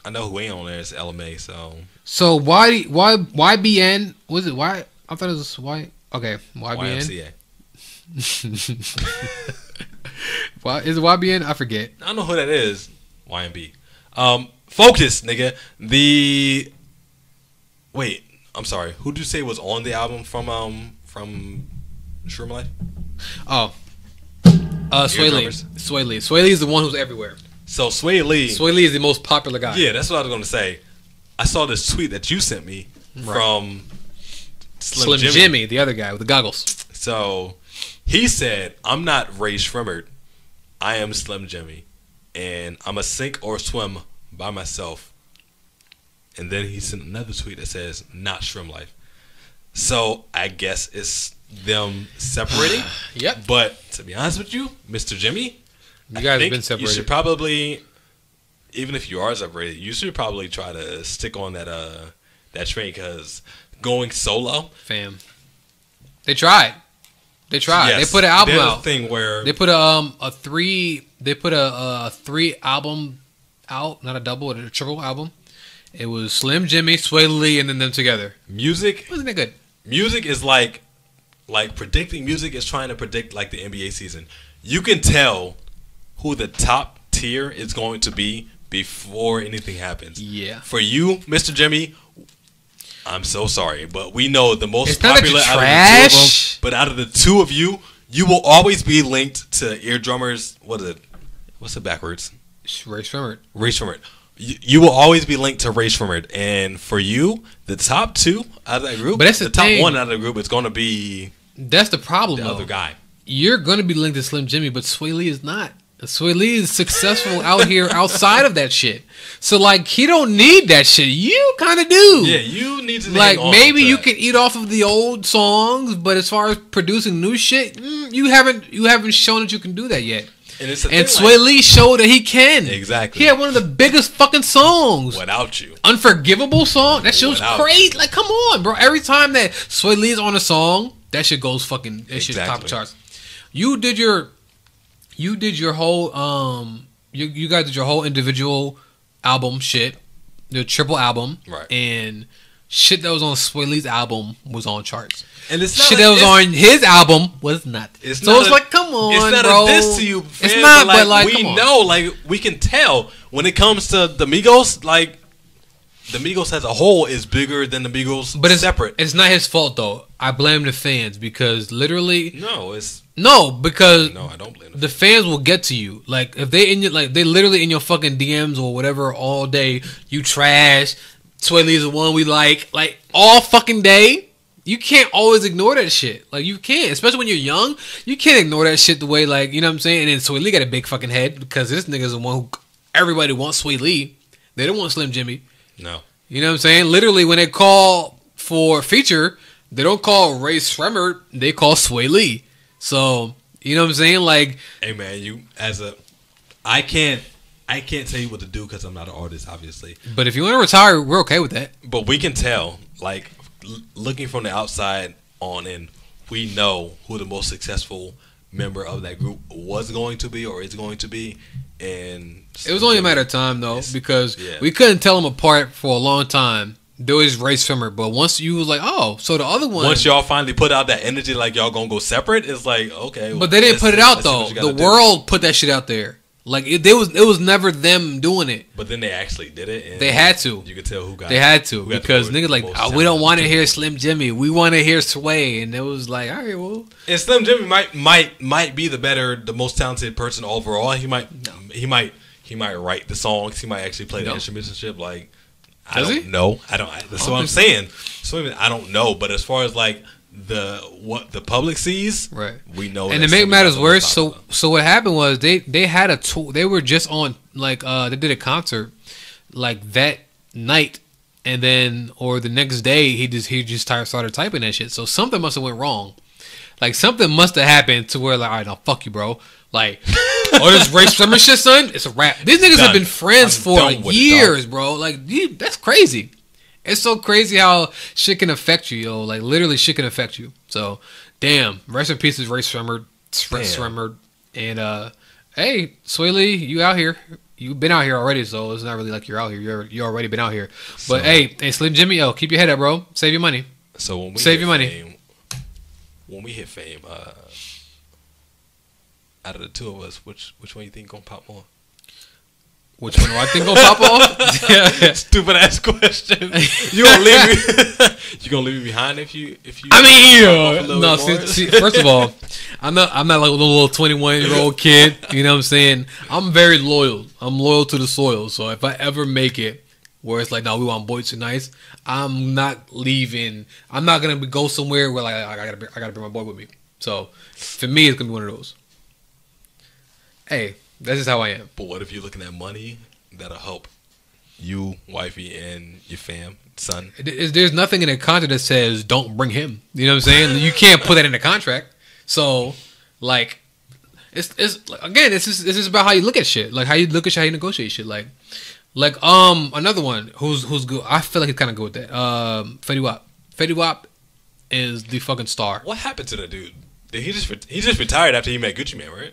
I know who ain't on there. It's LMA. So why YBN was it? Why I thought it was Y. Okay, YBN. YMCA. Why is it YBN? I forget. I don't know who that is. YMB. Focus, nigga. Wait, I'm sorry. Who did you say was on the album from Shroom Life? Oh, Sway Lee. Sway Lee. Sway Lee is the one who's everywhere. So Sway Lee is the most popular guy. Yeah, that's what I was gonna say. I saw this tweet that you sent me from Slim Jimmy, the other guy with the goggles. So he said, "I'm not Rae Sremmurd. I am Slim Jimmy, and I'm a sink or swim by myself." And then he sent another tweet that says, "Not Shroom Life." So I guess it's them separating. Yep. But to be honest with you, Mr. Jimmy, you guys have been separated. You should probably, even if you are separated, you should probably try to stick on that train, because going solo, fam, they tried. Yes, they put an album out. Thing where they put a three album out, not a double, a triple album. It was Slim Jimmy, Sway Lee, and then them together. Music wasn't that good? Music is like predicting. Music is trying to predict like the NBA season. You can tell who the top tier is going to be before anything happens. Yeah. For you, Mr. Jimmy, I'm so sorry, but we know the most popular out of the two of them. But out of the two of you, you will always be linked to Eardrummers. What's it backwards? Rae Sremmurd. Rae Sremmurd. You will always be linked to Rae Sremmurd. And for you, the top two out of that group, but that's the top one out of the group is going to be. That's the problem. The other guy. You're going to be linked to Slim Jimmy, but Sway Lee is not. Sway Lee is successful out here outside of that shit. So like he don't need that shit. You kind of do. Yeah, you need to like maybe you can eat off of the old songs, but as far as producing new shit, you haven't shown that you can do that yet. And Sway Lee showed that he can. Exactly. He had one of the biggest fucking songs. Without You. Unforgivable song. That shit was crazy. Like come on, bro. Every time that Sway Lee's on a song, that shit goes fucking. That shit's top charts. You did your whole you guys did your whole individual album shit, the triple album, right? And shit that was on Sway Lee's album was on charts, and it's not shit that was on his album was not. It's like, come on, it's not bro. a diss to you, fam, it's not, but like we know, like we can tell when it comes to the Migos, like the Migos as a whole is bigger than the Migos, but it's separate. It's not his fault though. I blame the fans because literally because I don't blame the fans will get to you. Like if they they literally in your fucking DMs or whatever all day. You trash. Sway Lee's the one we like all fucking day. You can't always ignore that shit. Like you can't, especially when you're young. You can't ignore that shit the way you know what I'm saying. And then Sway Lee got a big fucking head because this nigga's the one who everybody wants Sway Lee. They don't want Slim Jimmy. No. You know what I'm saying? Literally, when they call for feature, they don't call Rae Sremmurd. They call Sway Lee. So, you know what I'm saying? Like, hey man, I can't tell you what to do because I'm not an artist, obviously. But if you want to retire, we're okay with that. But we can tell, like, looking from the outside on in, we know who the most successful member of that group was going to be or is going to be. And it was only a matter of time, though, because we couldn't tell them apart for a long time. There was Rae Sremmurd, but once you was like, oh, so the other one. Once y'all finally put out that energy, like y'all gonna go separate, it's like, okay. But they didn't put it out though. The world put that shit out there. Like it was never them doing it. But then they actually did it. And they had to. You could tell who got. They had to because niggas like, oh, we don't want to hear Slim Jimmy. We want to hear Sway, and it was like, all right, well. And Slim Jimmy might be the most talented person overall. He might write the songs. He might actually play the instrumentation. Like. I don't know. That's what I'm saying. So I don't know. But as far as like what the public sees, right? We know. And to make matters worse, so what happened was they had a tour. They were just on they did a concert like that night, and then or the next day he just started typing that shit. So something must have went wrong. Like something must have happened to where like, all right, now fuck you, bro. Like, oh, this Rae Sremmurd shit, son. It's a wrap. These niggas have been friends for years, bro. Like, dude, that's crazy. It's so crazy how shit can affect you, yo. Like, literally, shit can affect you. So, damn. Rest in peace, Rae Sremmurd. And hey, Sway Lee, you out here? You've been out here already, so it's not really like you're out here. You already been out here. But hey, Slim Jimmy, yo, keep your head up, bro. Save your money. So when we save your money. When we hit fame, out of the two of us, which one you think gonna pop more? Which one do I think gonna pop off? Stupid ass question. You gonna leave me? You gonna leave me behind if you? I mean, no. See, first of all, I'm not like a little 21-year-old kid. You know what I'm saying? I'm very loyal. I'm loyal to the soil. So if I ever make it where it's like, no, we want Boys Tonight, I'm not leaving. I'm not gonna go somewhere where like I gotta bring my boy with me. So for me, it's gonna be one of those. Hey, that's just how I am. But what if you're looking at money that'll help you, wifey, and your fam, son? There's nothing in the contract that says don't bring him. You know what I'm saying? You can't put that in the contract. So, like, it's again, this is about how you look at shit. Like how you look at shit, how you negotiate shit. Like another one who's good. I feel like he's kind of good with that. Fetty Wap. Fetty Wap is the fucking star. What happened to that dude? He just retired after he met Gucci Mane, right?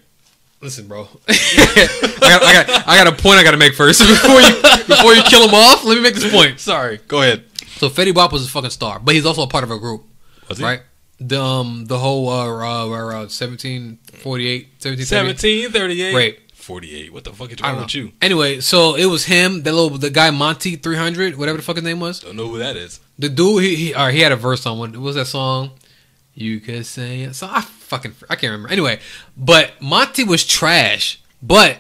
Listen, bro. I got a point I got to make first before you kill him off. Let me make this point. Sorry, go ahead. So Fetty Wap was a fucking star, but he's also a part of a group. Was he? Right? The whole 1738, 1738. Right. 48. What the fuck is wrong with you? Anyway, so it was him, the guy Monty 300, whatever the fuck his name was. Don't know who that is. The dude he had a verse on one. What was that song? You could say it. So I can't remember. Anyway, but Monty was trash. But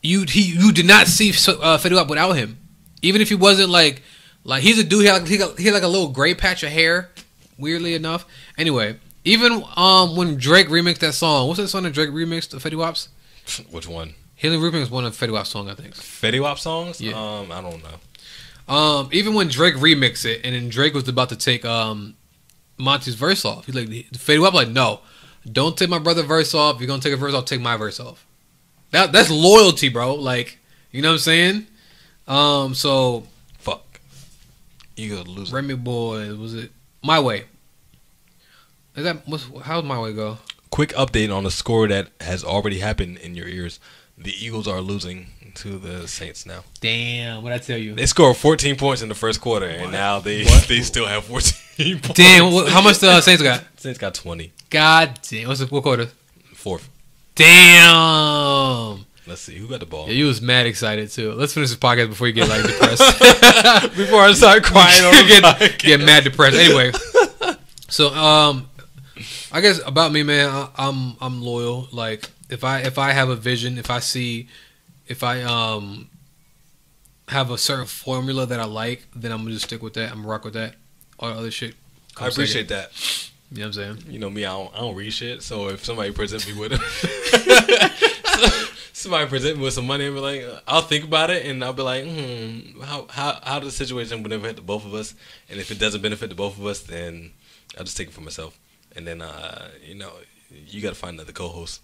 you did not see Fetty Wap without him. Even if he wasn't like he's a dude. He had like a little gray patch of hair. Weirdly enough. Anyway, even when Drake remixed that song, what's that song that Drake remixed of Fetty Wap's? Which one? Healing Remix is one of Fetty Wap's songs, I think. Fetty Wap songs? Yeah. I don't know. Even when Drake remixed it, and then Drake was about to take Monty's verse off. He's like, Fetty Wap like, no, don't take my brother's verse off. If you're gonna take a verse off, take my verse off. That's loyalty, bro. Like, you know what I'm saying? So fuck. You go to lose. Remy Boy, was it My Way? How's My Way go? Quick update on the score that has already happened in your ears. The Eagles are losing to the Saints now. Damn, what'd I tell you? They scored 14 points in the first quarter, and now they still have 14 points. Damn, how much the Saints got? Saints got 20. God damn. What quarter? Fourth. Damn. Let's see. Who got the ball? Yeah, you was mad excited, too. Let's finish this podcast before you get, like, depressed. Before I start crying on the get mad depressed. Anyway. So, I guess about me, man, I'm loyal. Like, if I have a vision, if I have a certain formula that I like, then I'm gonna just stick with that. I'm gonna rock with that. All the other shit. I appreciate that. You know what I'm saying? You know me, I don't read shit. So if somebody present me with some money and be like, I'll think about it and I'll be like, how does the situation benefit the both of us? And if it doesn't benefit the both of us, then I'll just take it for myself. And then you got to find another co-host.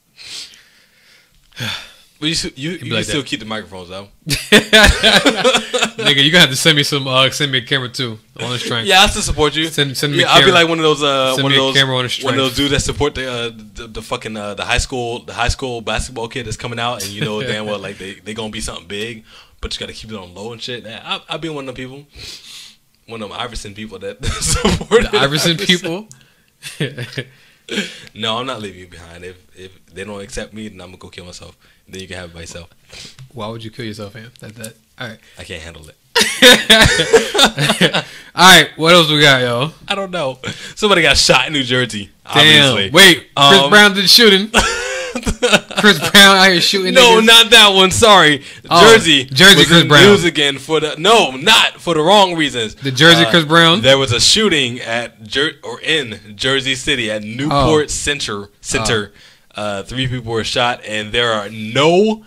But you can still keep the microphones out. Nigga, you gonna have to send me a camera too on the strength. Yeah, I'll still support you. Send me. I'll be like one of those camera on the strength. One of those dudes that support the fucking the high school basketball kid that's coming out, and you know damn well like they gonna be something big, but you gotta keep it on low and shit. I'll be one of them people, one of them Iverson people that support the Iverson people. No, I'm not leaving you behind. If they don't accept me, then I'm gonna go kill myself. Then you can have it by yourself. Why would you kill yourself, man? That. All right. I can't handle it. All right. What else we got, yo? I don't know. Somebody got shot in New Jersey. Damn. Obviously. Wait. Chris Brown did shooting. Chris Brown out here shooting. No, niggas. not that one. Sorry. Jersey Chris Brown. News again not for the wrong reasons. The Jersey Chris Brown. There was a shooting in Jersey City at Newport Center. 3 people were shot, and there are no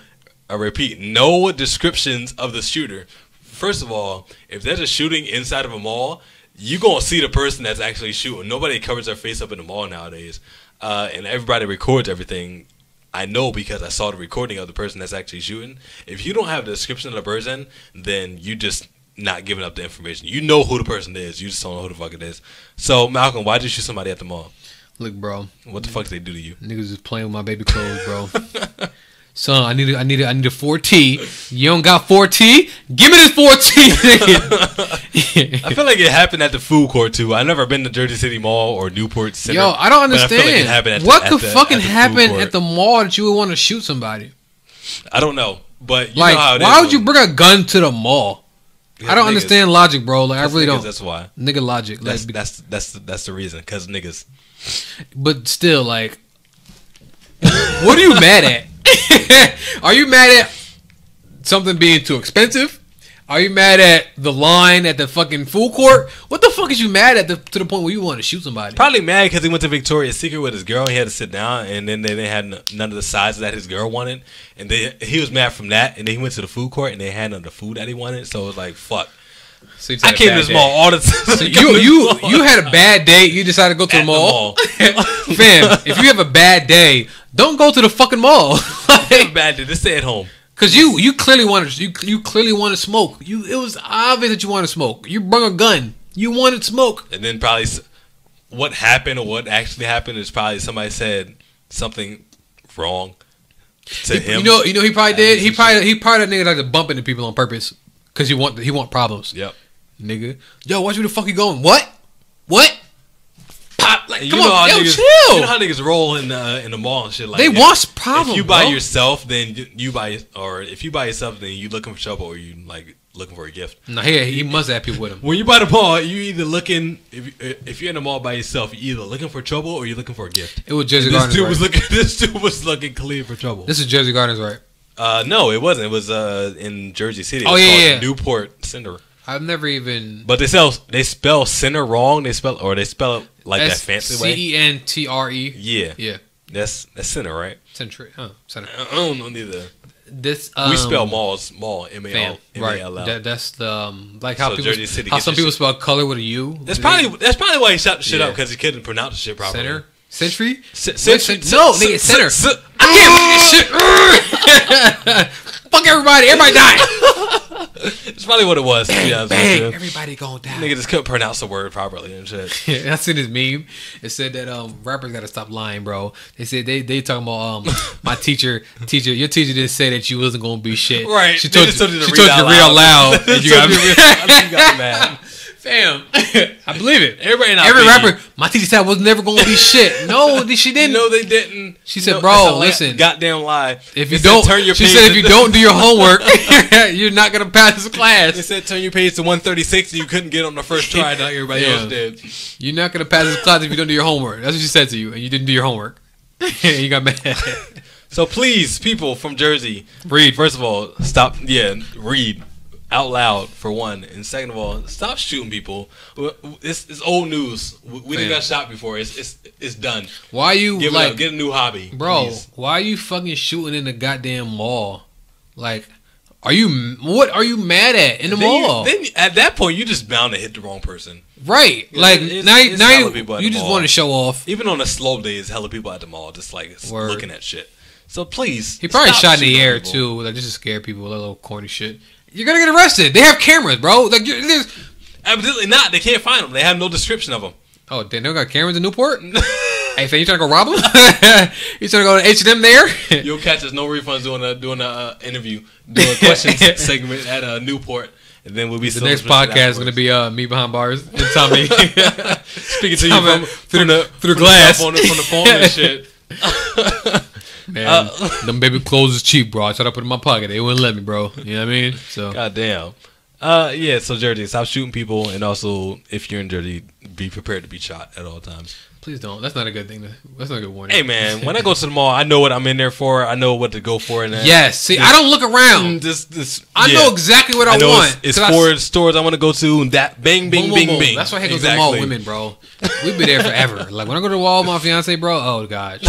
descriptions of the shooter. First of all, if there's a shooting inside of a mall, you gonna see the person that's actually shooting. Nobody covers their face up in the mall nowadays, and everybody records everything. I know because I saw the recording of the person that's actually shooting. If you don't have the description of the person, then you just not giving up the information. You know who the person is. You just don't know who the fuck it is. So, Malcolm, why'd you shoot somebody at the mall? Look, bro. What the fuck did they do to you? Niggas just playing with my baby clothes, bro. Son, I need a 4T. You don't got 4T? Give me this 4T, nigga. I feel like it happened at the food court too. I've never been to Jersey City Mall or Newport Center. Yo, I don't understand. I feel like it happened what could fucking at the happen at the mall that you would want to shoot somebody? I don't know, but you like, know how it why is would you bring a gun to the mall? I don't understand logic, bro. Like, I really don't. That's why. Nigga logic. That's Like, that's the reason. Because niggas. But still, like, what are you mad at? Are you mad at something being too expensive? Are you mad at the line at the fucking food court? What the fuck is you mad at to the point where you want to shoot somebody? Probably mad because he went to Victoria's Secret with his girl. He had to sit down, and then they didn't have none of the sizes that his girl wanted. And he was mad from that. And then he went to the food court, and they had none of the food that he wanted. So it was like, fuck. So I came to this mall all the time. So you had a bad day. You decided to go to the mall. Fam, if you have a bad day, don't go to the fucking mall. Bad day. Just stay at home. Cause you clearly wanted you clearly wanted smoke. It was obvious that you wanted smoke. You brought a gun. You wanted smoke. And then probably what happened or what actually happened is probably somebody said something wrong to him. You know he probably did. He probably that nigga like to bump into people on purpose. Cause he want problems. Yep. Nigga, yo, watch where the fuck you going? What? Pop, like, come on, yo, niggas, chill. You know how niggas roll in the mall and shit. Like they want problems. If you by yourself, then you buy, or if you by yourself, then you looking for trouble, or you like looking for a gift. No, he must have people with him. When you by the mall, you either looking if you're in the mall by yourself, you either looking for trouble or you're looking for a gift. It was Jersey Gardens. This dude was looking clear for trouble. This is Jersey Gardens, right? No, it wasn't. It was in Jersey City. Yeah. Newport Center. I've never even. But they spell center wrong. They spell it like that fancy way. CENTRE. Yeah. That's center, right? Center. I don't know neither. This we spell mall MALL. Right. That's the like how people Jersey City some people spell color with a U. That's probably why he shut the shit up because he couldn't pronounce the shit properly. Center. Century? No, nigga, center. I can't make this shit. Fuck everybody. Everybody dying. It's probably what it was. Bang. Everybody gonna die. Nigga just couldn't pronounce the word properly and shit. Yeah, I seen this meme. It said that rappers gotta stop lying, bro. They said they talking about my teacher. Your teacher didn't say that you wasn't gonna be shit. Right. She told you to read out loud. And you got mad. Fam, I believe it. Every rapper, my teacher said I was never gonna be shit. No, she didn't. No, they didn't. She said, "Bro, listen, goddamn lie. If you don't, she said if you don't do your homework, you're not gonna pass this class." They said turn your page to 136, and you couldn't get on the first try like everybody else did. You're not gonna pass this class if you don't do your homework. That's what she said to you, and you didn't do your homework. You got mad. So please, people from Jersey, read. First of all, stop. Yeah, read out loud for one, and second of all, stop shooting people. It's old news. We didn't got shot before. It's done. Why you give it up? Get a new hobby, bro? Please. Why are you fucking shooting in the goddamn mall? Like, what are you mad at in the mall? Then at that point, you just bound to hit the wrong person, right? Like now you just want to show off. Even on a slow day, there's hella people at the mall just like looking at shit. So please, he probably shot in the air too, like just to scare people. That little corny shit. You're gonna get arrested. They have cameras, bro. Like, absolutely not. They can't find them. They have no description of them. Oh, they don't got cameras in Newport. Hey, fam, you trying to go rob them? You trying to go to H&M there? You'll catch us no refunds doing a interview, doing a questions segment at Newport, and then we'll be the next podcast is gonna be me behind bars and Tommy speaking to you through the glass from the phone and shit. Man, them baby clothes is cheap, bro. I tried to put it in my pocket. They wouldn't let me, bro. You know what I mean? So goddamn. Yeah. So Jersey, stop shooting people, and also if you're in Jersey, be prepared to be shot at all times. Please don't. That's not a good thing. That's not a good warning. Hey man, when I go to the mall, I know what I'm in there for. I know what to go for. And yes. See, I don't look around. I know exactly what I want. It's for stores I want to go to. And that bang, bing, bing, bing. That's why I go to the mall with women, bro. We be there forever. Like when I go to the mall with my fiance, bro. Oh god.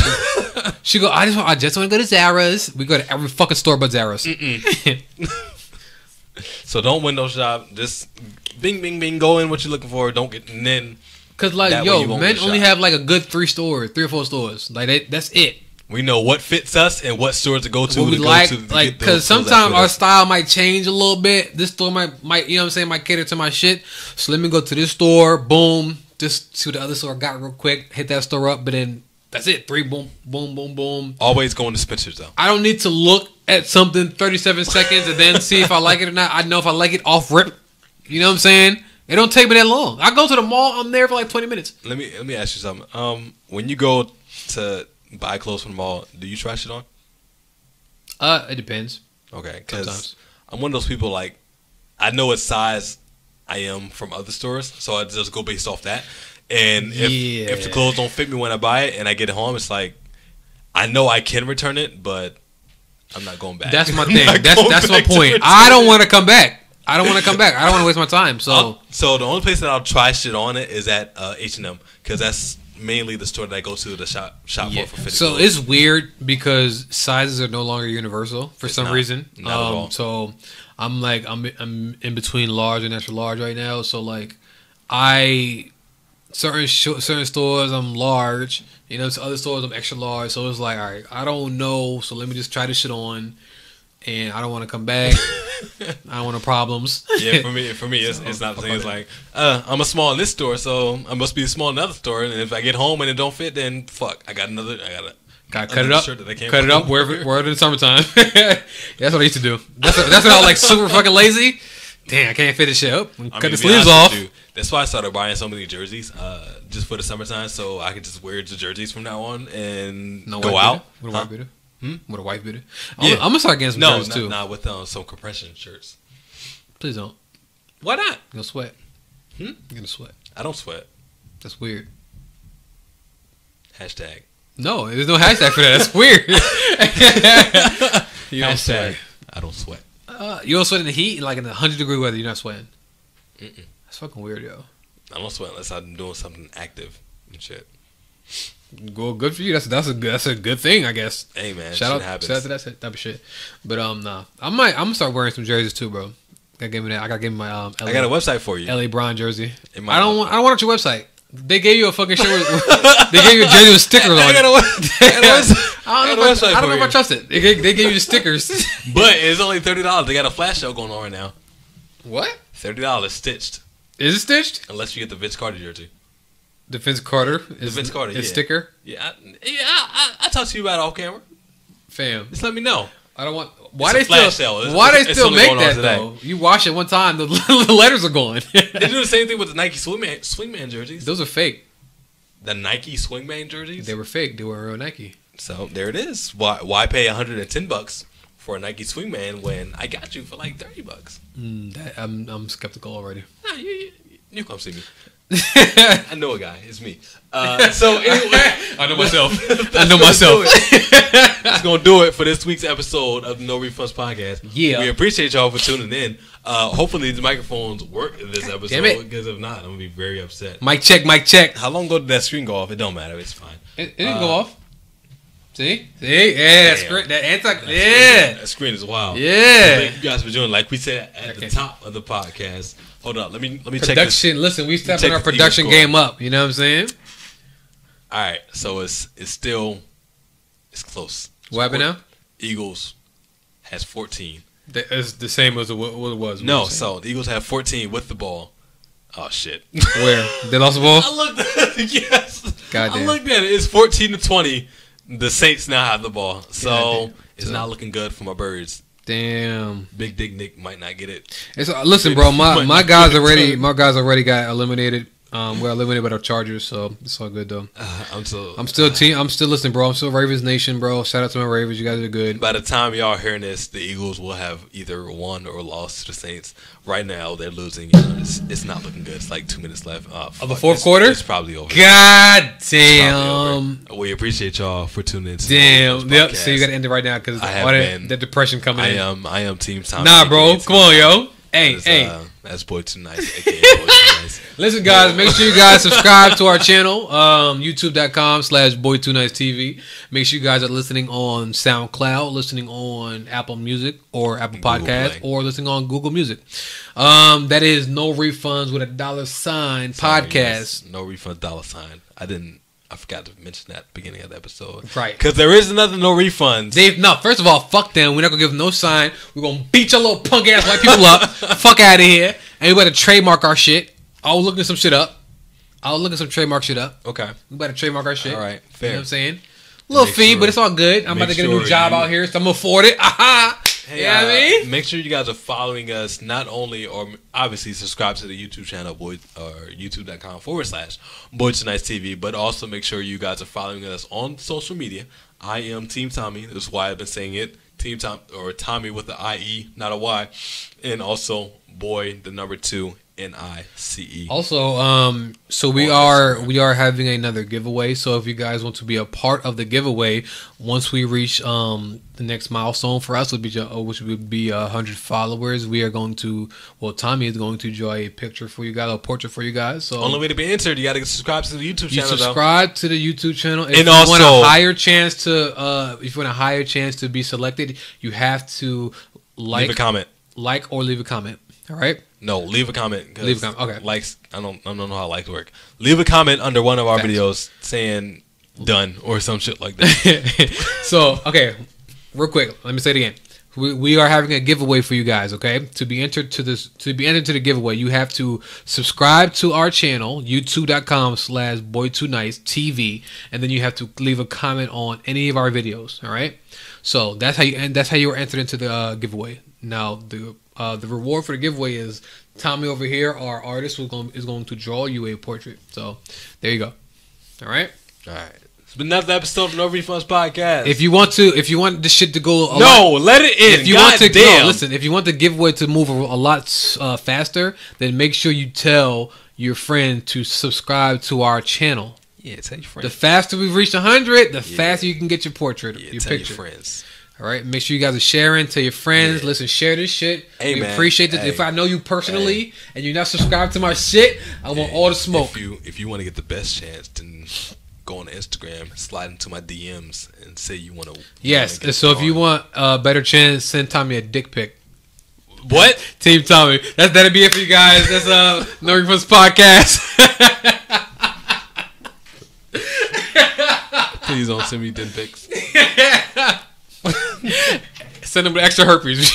She go. I just want to go to Zara's. We go to every fucking store but Zara's. So don't window shop. Just bing, bing, bing. Go in what you're looking for. Don't get and then. Cause like That way you won't men get only shot. have like a good 3 or 4 stores. Like that's it. We know what fits us and what stores to go to. What we to like, go to like, get those because clothes that sometimes fit our us. style might change a little bit. This store might, you know what I'm saying, might cater to my shit. So let me go to this store, boom, just see what the other store got real quick, hit that store up, but then that's it. 3, boom, boom, boom, boom. Always going to Spencer's though. I don't need to look at something 37 seconds and then see if I like it or not. I know if I like it off rip. You know what I'm saying? It don't take me that long. I go to the mall, I'm there for like 20 minutes. Let me ask you something. When you go to buy clothes from the mall, do you try shit on? It depends. Okay, because Sometimes. I'm one of those people like I know what size I am from other stores, so I just go based off that. And if the clothes don't fit me when I buy it and I get it home, it's like I know I can return it, but I'm not going back. That's my I'm thing. not That's going my back to point. return I don't it. want to come back. I don't want to come back. I don't want to waste my time. So So the only place that I'll try shit on it is at H&M because that's mainly the store that I go to shop yeah. for fitted So clothes. it's weird because sizes are no longer universal for It's some not. reason. Not at all. So I'm in between large and extra large right now. So like certain stores I'm large. You know, to other stores I'm extra large. So it's like, all right, I don't know. So let me just try this shit on. And I don't want to come back. I don't want no problems. Yeah, for me, it's not the thing. It's like I'm a small in this store, so I must be small in another store. And if I get home and it don't fit, then fuck, I got a Cut it up. shirt that I can't Cut it wear. up wherever in the summertime. That's what I used to do. That's when I was like super fucking lazy. Damn, I can't fit this shit up. I mean, Cut to the be sleeves honest with off. you, that's why I started buying so many jerseys, just for the summertime, so I could just wear the jerseys from now on and No go white out. beater? With a white beater? With a white beater? Yeah. I'm gonna start getting some No, jerseys too. not with some compression shirts. Please don't. Why not? You're gonna sweat. You're gonna sweat. I don't sweat. That's weird. Hashtag. No, there's no hashtag for that. That's weird. You don't Hashtag. sweat. I don't sweat. You don't sweat in the heat, like in the 100-degree weather. You're not sweating. That's fucking weird, yo. I don't sweat unless I'm doing something active and shit. Well, good for you. That's a good thing, I guess. Hey man, Shout shit happens. out to that type of shit. But nah, I'm gonna start wearing some jerseys too, bro. I gotta give me my LA, I got a website for you. LA Bron jersey. In my- I don't want your website. They gave you a fucking shirt. They gave you a jersey with stickers on I it. got a website I don't know for if I you. trust it. They gave you the stickers. But it's only $30. They got a flash sale going on right now. What? $30 stitched, Is it stitched? unless you get the Vince Carter jersey. The Vince Carter. Is Vince Carter, It's yeah. sticker. Yeah, I talked to you about it off camera. Fam. Just let me know. I don't want. It's Why a they flash still? sale. Why they It's still only make going on that today. though? You wash it one time, the letters are gone. They do the same thing with the Nike Swingman jerseys. Those are fake. The Nike Swingman jerseys. They were fake. They were real Nike. So there it is. Why pay $110 for a Nike Swingman when I got you for like $30? I'm skeptical already. Nah, you come see me. I know a guy. It's me. So anyway, I know myself. I That's know gonna myself. do it. That's gonna do it for this week's episode of the No Refunds podcast. Yeah. We appreciate y'all for tuning in. Hopefully the microphones work in this episode. Damn it. Because if not, I'm gonna be very upset. Mic check. Mic check. How long ago did that screen go off? It don't matter. It's fine. It didn't go off. See? Yeah, that's Damn. great. That yeah. That screen is wild. Yeah. Thank you guys for doing. Like we said at the Okay. top of the podcast. Hold up. Let me check this. Production. Listen, we stepping check our the Eagles production score. game up. You know what I'm saying? All right. So it's still close. What happened now? Eagles has 14. It's the same as what it was. No, so the Eagles have 14 with the ball. Oh shit! Where they lost the ball? I looked at it. Yes. Goddamn. I looked at it. It's 14-20. The Saints now have the ball, so Goddamn. it's not looking good for my birds. Damn. Big Dick Nick might not get it. It's listen, bro. My guys already got eliminated. We're eliminated by the Chargers, so it's all good though. I'm still listening, bro. I'm still Ravens Nation, bro. Shout out to my Ravens. You guys are good. By the time y'all hearing this, the Eagles will have either won or lost to the Saints. Right now, they're losing. It's not looking good. It's like 2 minutes left. Of the fourth quarter? It's probably over. God It's damn. probably over. We appreciate y'all for tuning in. To Damn. the Yep. podcast. So you got to end it right now because I have all been- that depression coming in. I am Team Tom. Nah, bro. Come on, yo. Hey, It's, hey. That's Boy Too Nice, aka Boy Too Nice. Listen, guys, make sure you guys subscribe to our channel, youtube.com/BoyTooNiceTV. Make sure you guys are listening on SoundCloud, listening on Apple Music or Apple Podcasts, or listening on Google Music. That is No Refunds with a $sign podcast. Yes, No Refund $sign. I forgot to mention that at the beginning of the episode. Right. Because there is another No Refunds. No, first of all, fuck them. We're not going to give them no sign. We're going to beat your little punk ass white people up. Fuck out of here. And we better trademark our shit. I was looking some shit up. Trademark shit up. Okay. We better trademark our shit. All right. Fair. You know what I'm saying? A little fee, but it's all good. I'm about to get a new job out here, so I'm going to afford it. Aha! Hey, you know what I mean? Make sure you guys are following us, not only, or obviously subscribe to the YouTube channel, youtube.com/Boy Too Nice TV, but also make sure you guys are following us on social media. I am Team Tommy. That's why I've been saying it. Team Tom, or Tommy with the IE, not a Y. And also Boy, the number 2, NICE. Also, so we are having another giveaway. So if you guys want to be a part of the giveaway, once we reach the next milestone for us, which would be 100 followers, we are going to. Well, Tommy is going to draw a picture for you guys, a portrait for you guys. So only way to be entered, you got to subscribe to the YouTube channel. Subscribe to the YouTube channel. If and you also want a higher chance to be selected, you have to leave a comment, or leave a comment. All right. No, leave a comment. Leave a comment. Okay. Likes. I don't know how likes work. Leave a comment under one of our videos saying "done" or some shit like that. So, okay, real quick, let me say it again. We are having a giveaway for you guys. Okay, to be entered to the giveaway, you have to subscribe to our channel, youtube.com/BoyTooNiceTV, and then you have to leave a comment on any of our videos. All right. So that's how you are entered into the giveaway. Now the reward for the giveaway is Tommy over here, our artist, is going to draw you a portrait. So there you go. All right. It's been another episode of No Refunds Podcast. If you want this shit to go, let it in. If you if you want the giveaway to move a lot faster, then make sure you tell your friend to subscribe to our channel. Yeah, tell your friends. The faster we reach 100, the faster you can get your portrait, your tell picture. Your friends. All right, make sure you guys are sharing. Tell your friends. Yeah. Listen, share this shit. Hey, we appreciate it. Hey. If I know you personally and you're not subscribed to my shit, I want all the smoke. If you want to get the best chance, then go on Instagram, slide into my DMs, and say you want to. Yes. So if you want a better chance, send Tommy a dick pic. What? Team Tommy. That'll be it for you guys. That's No Refunds Podcast. Please don't send me dick pics. Send them extra herpes.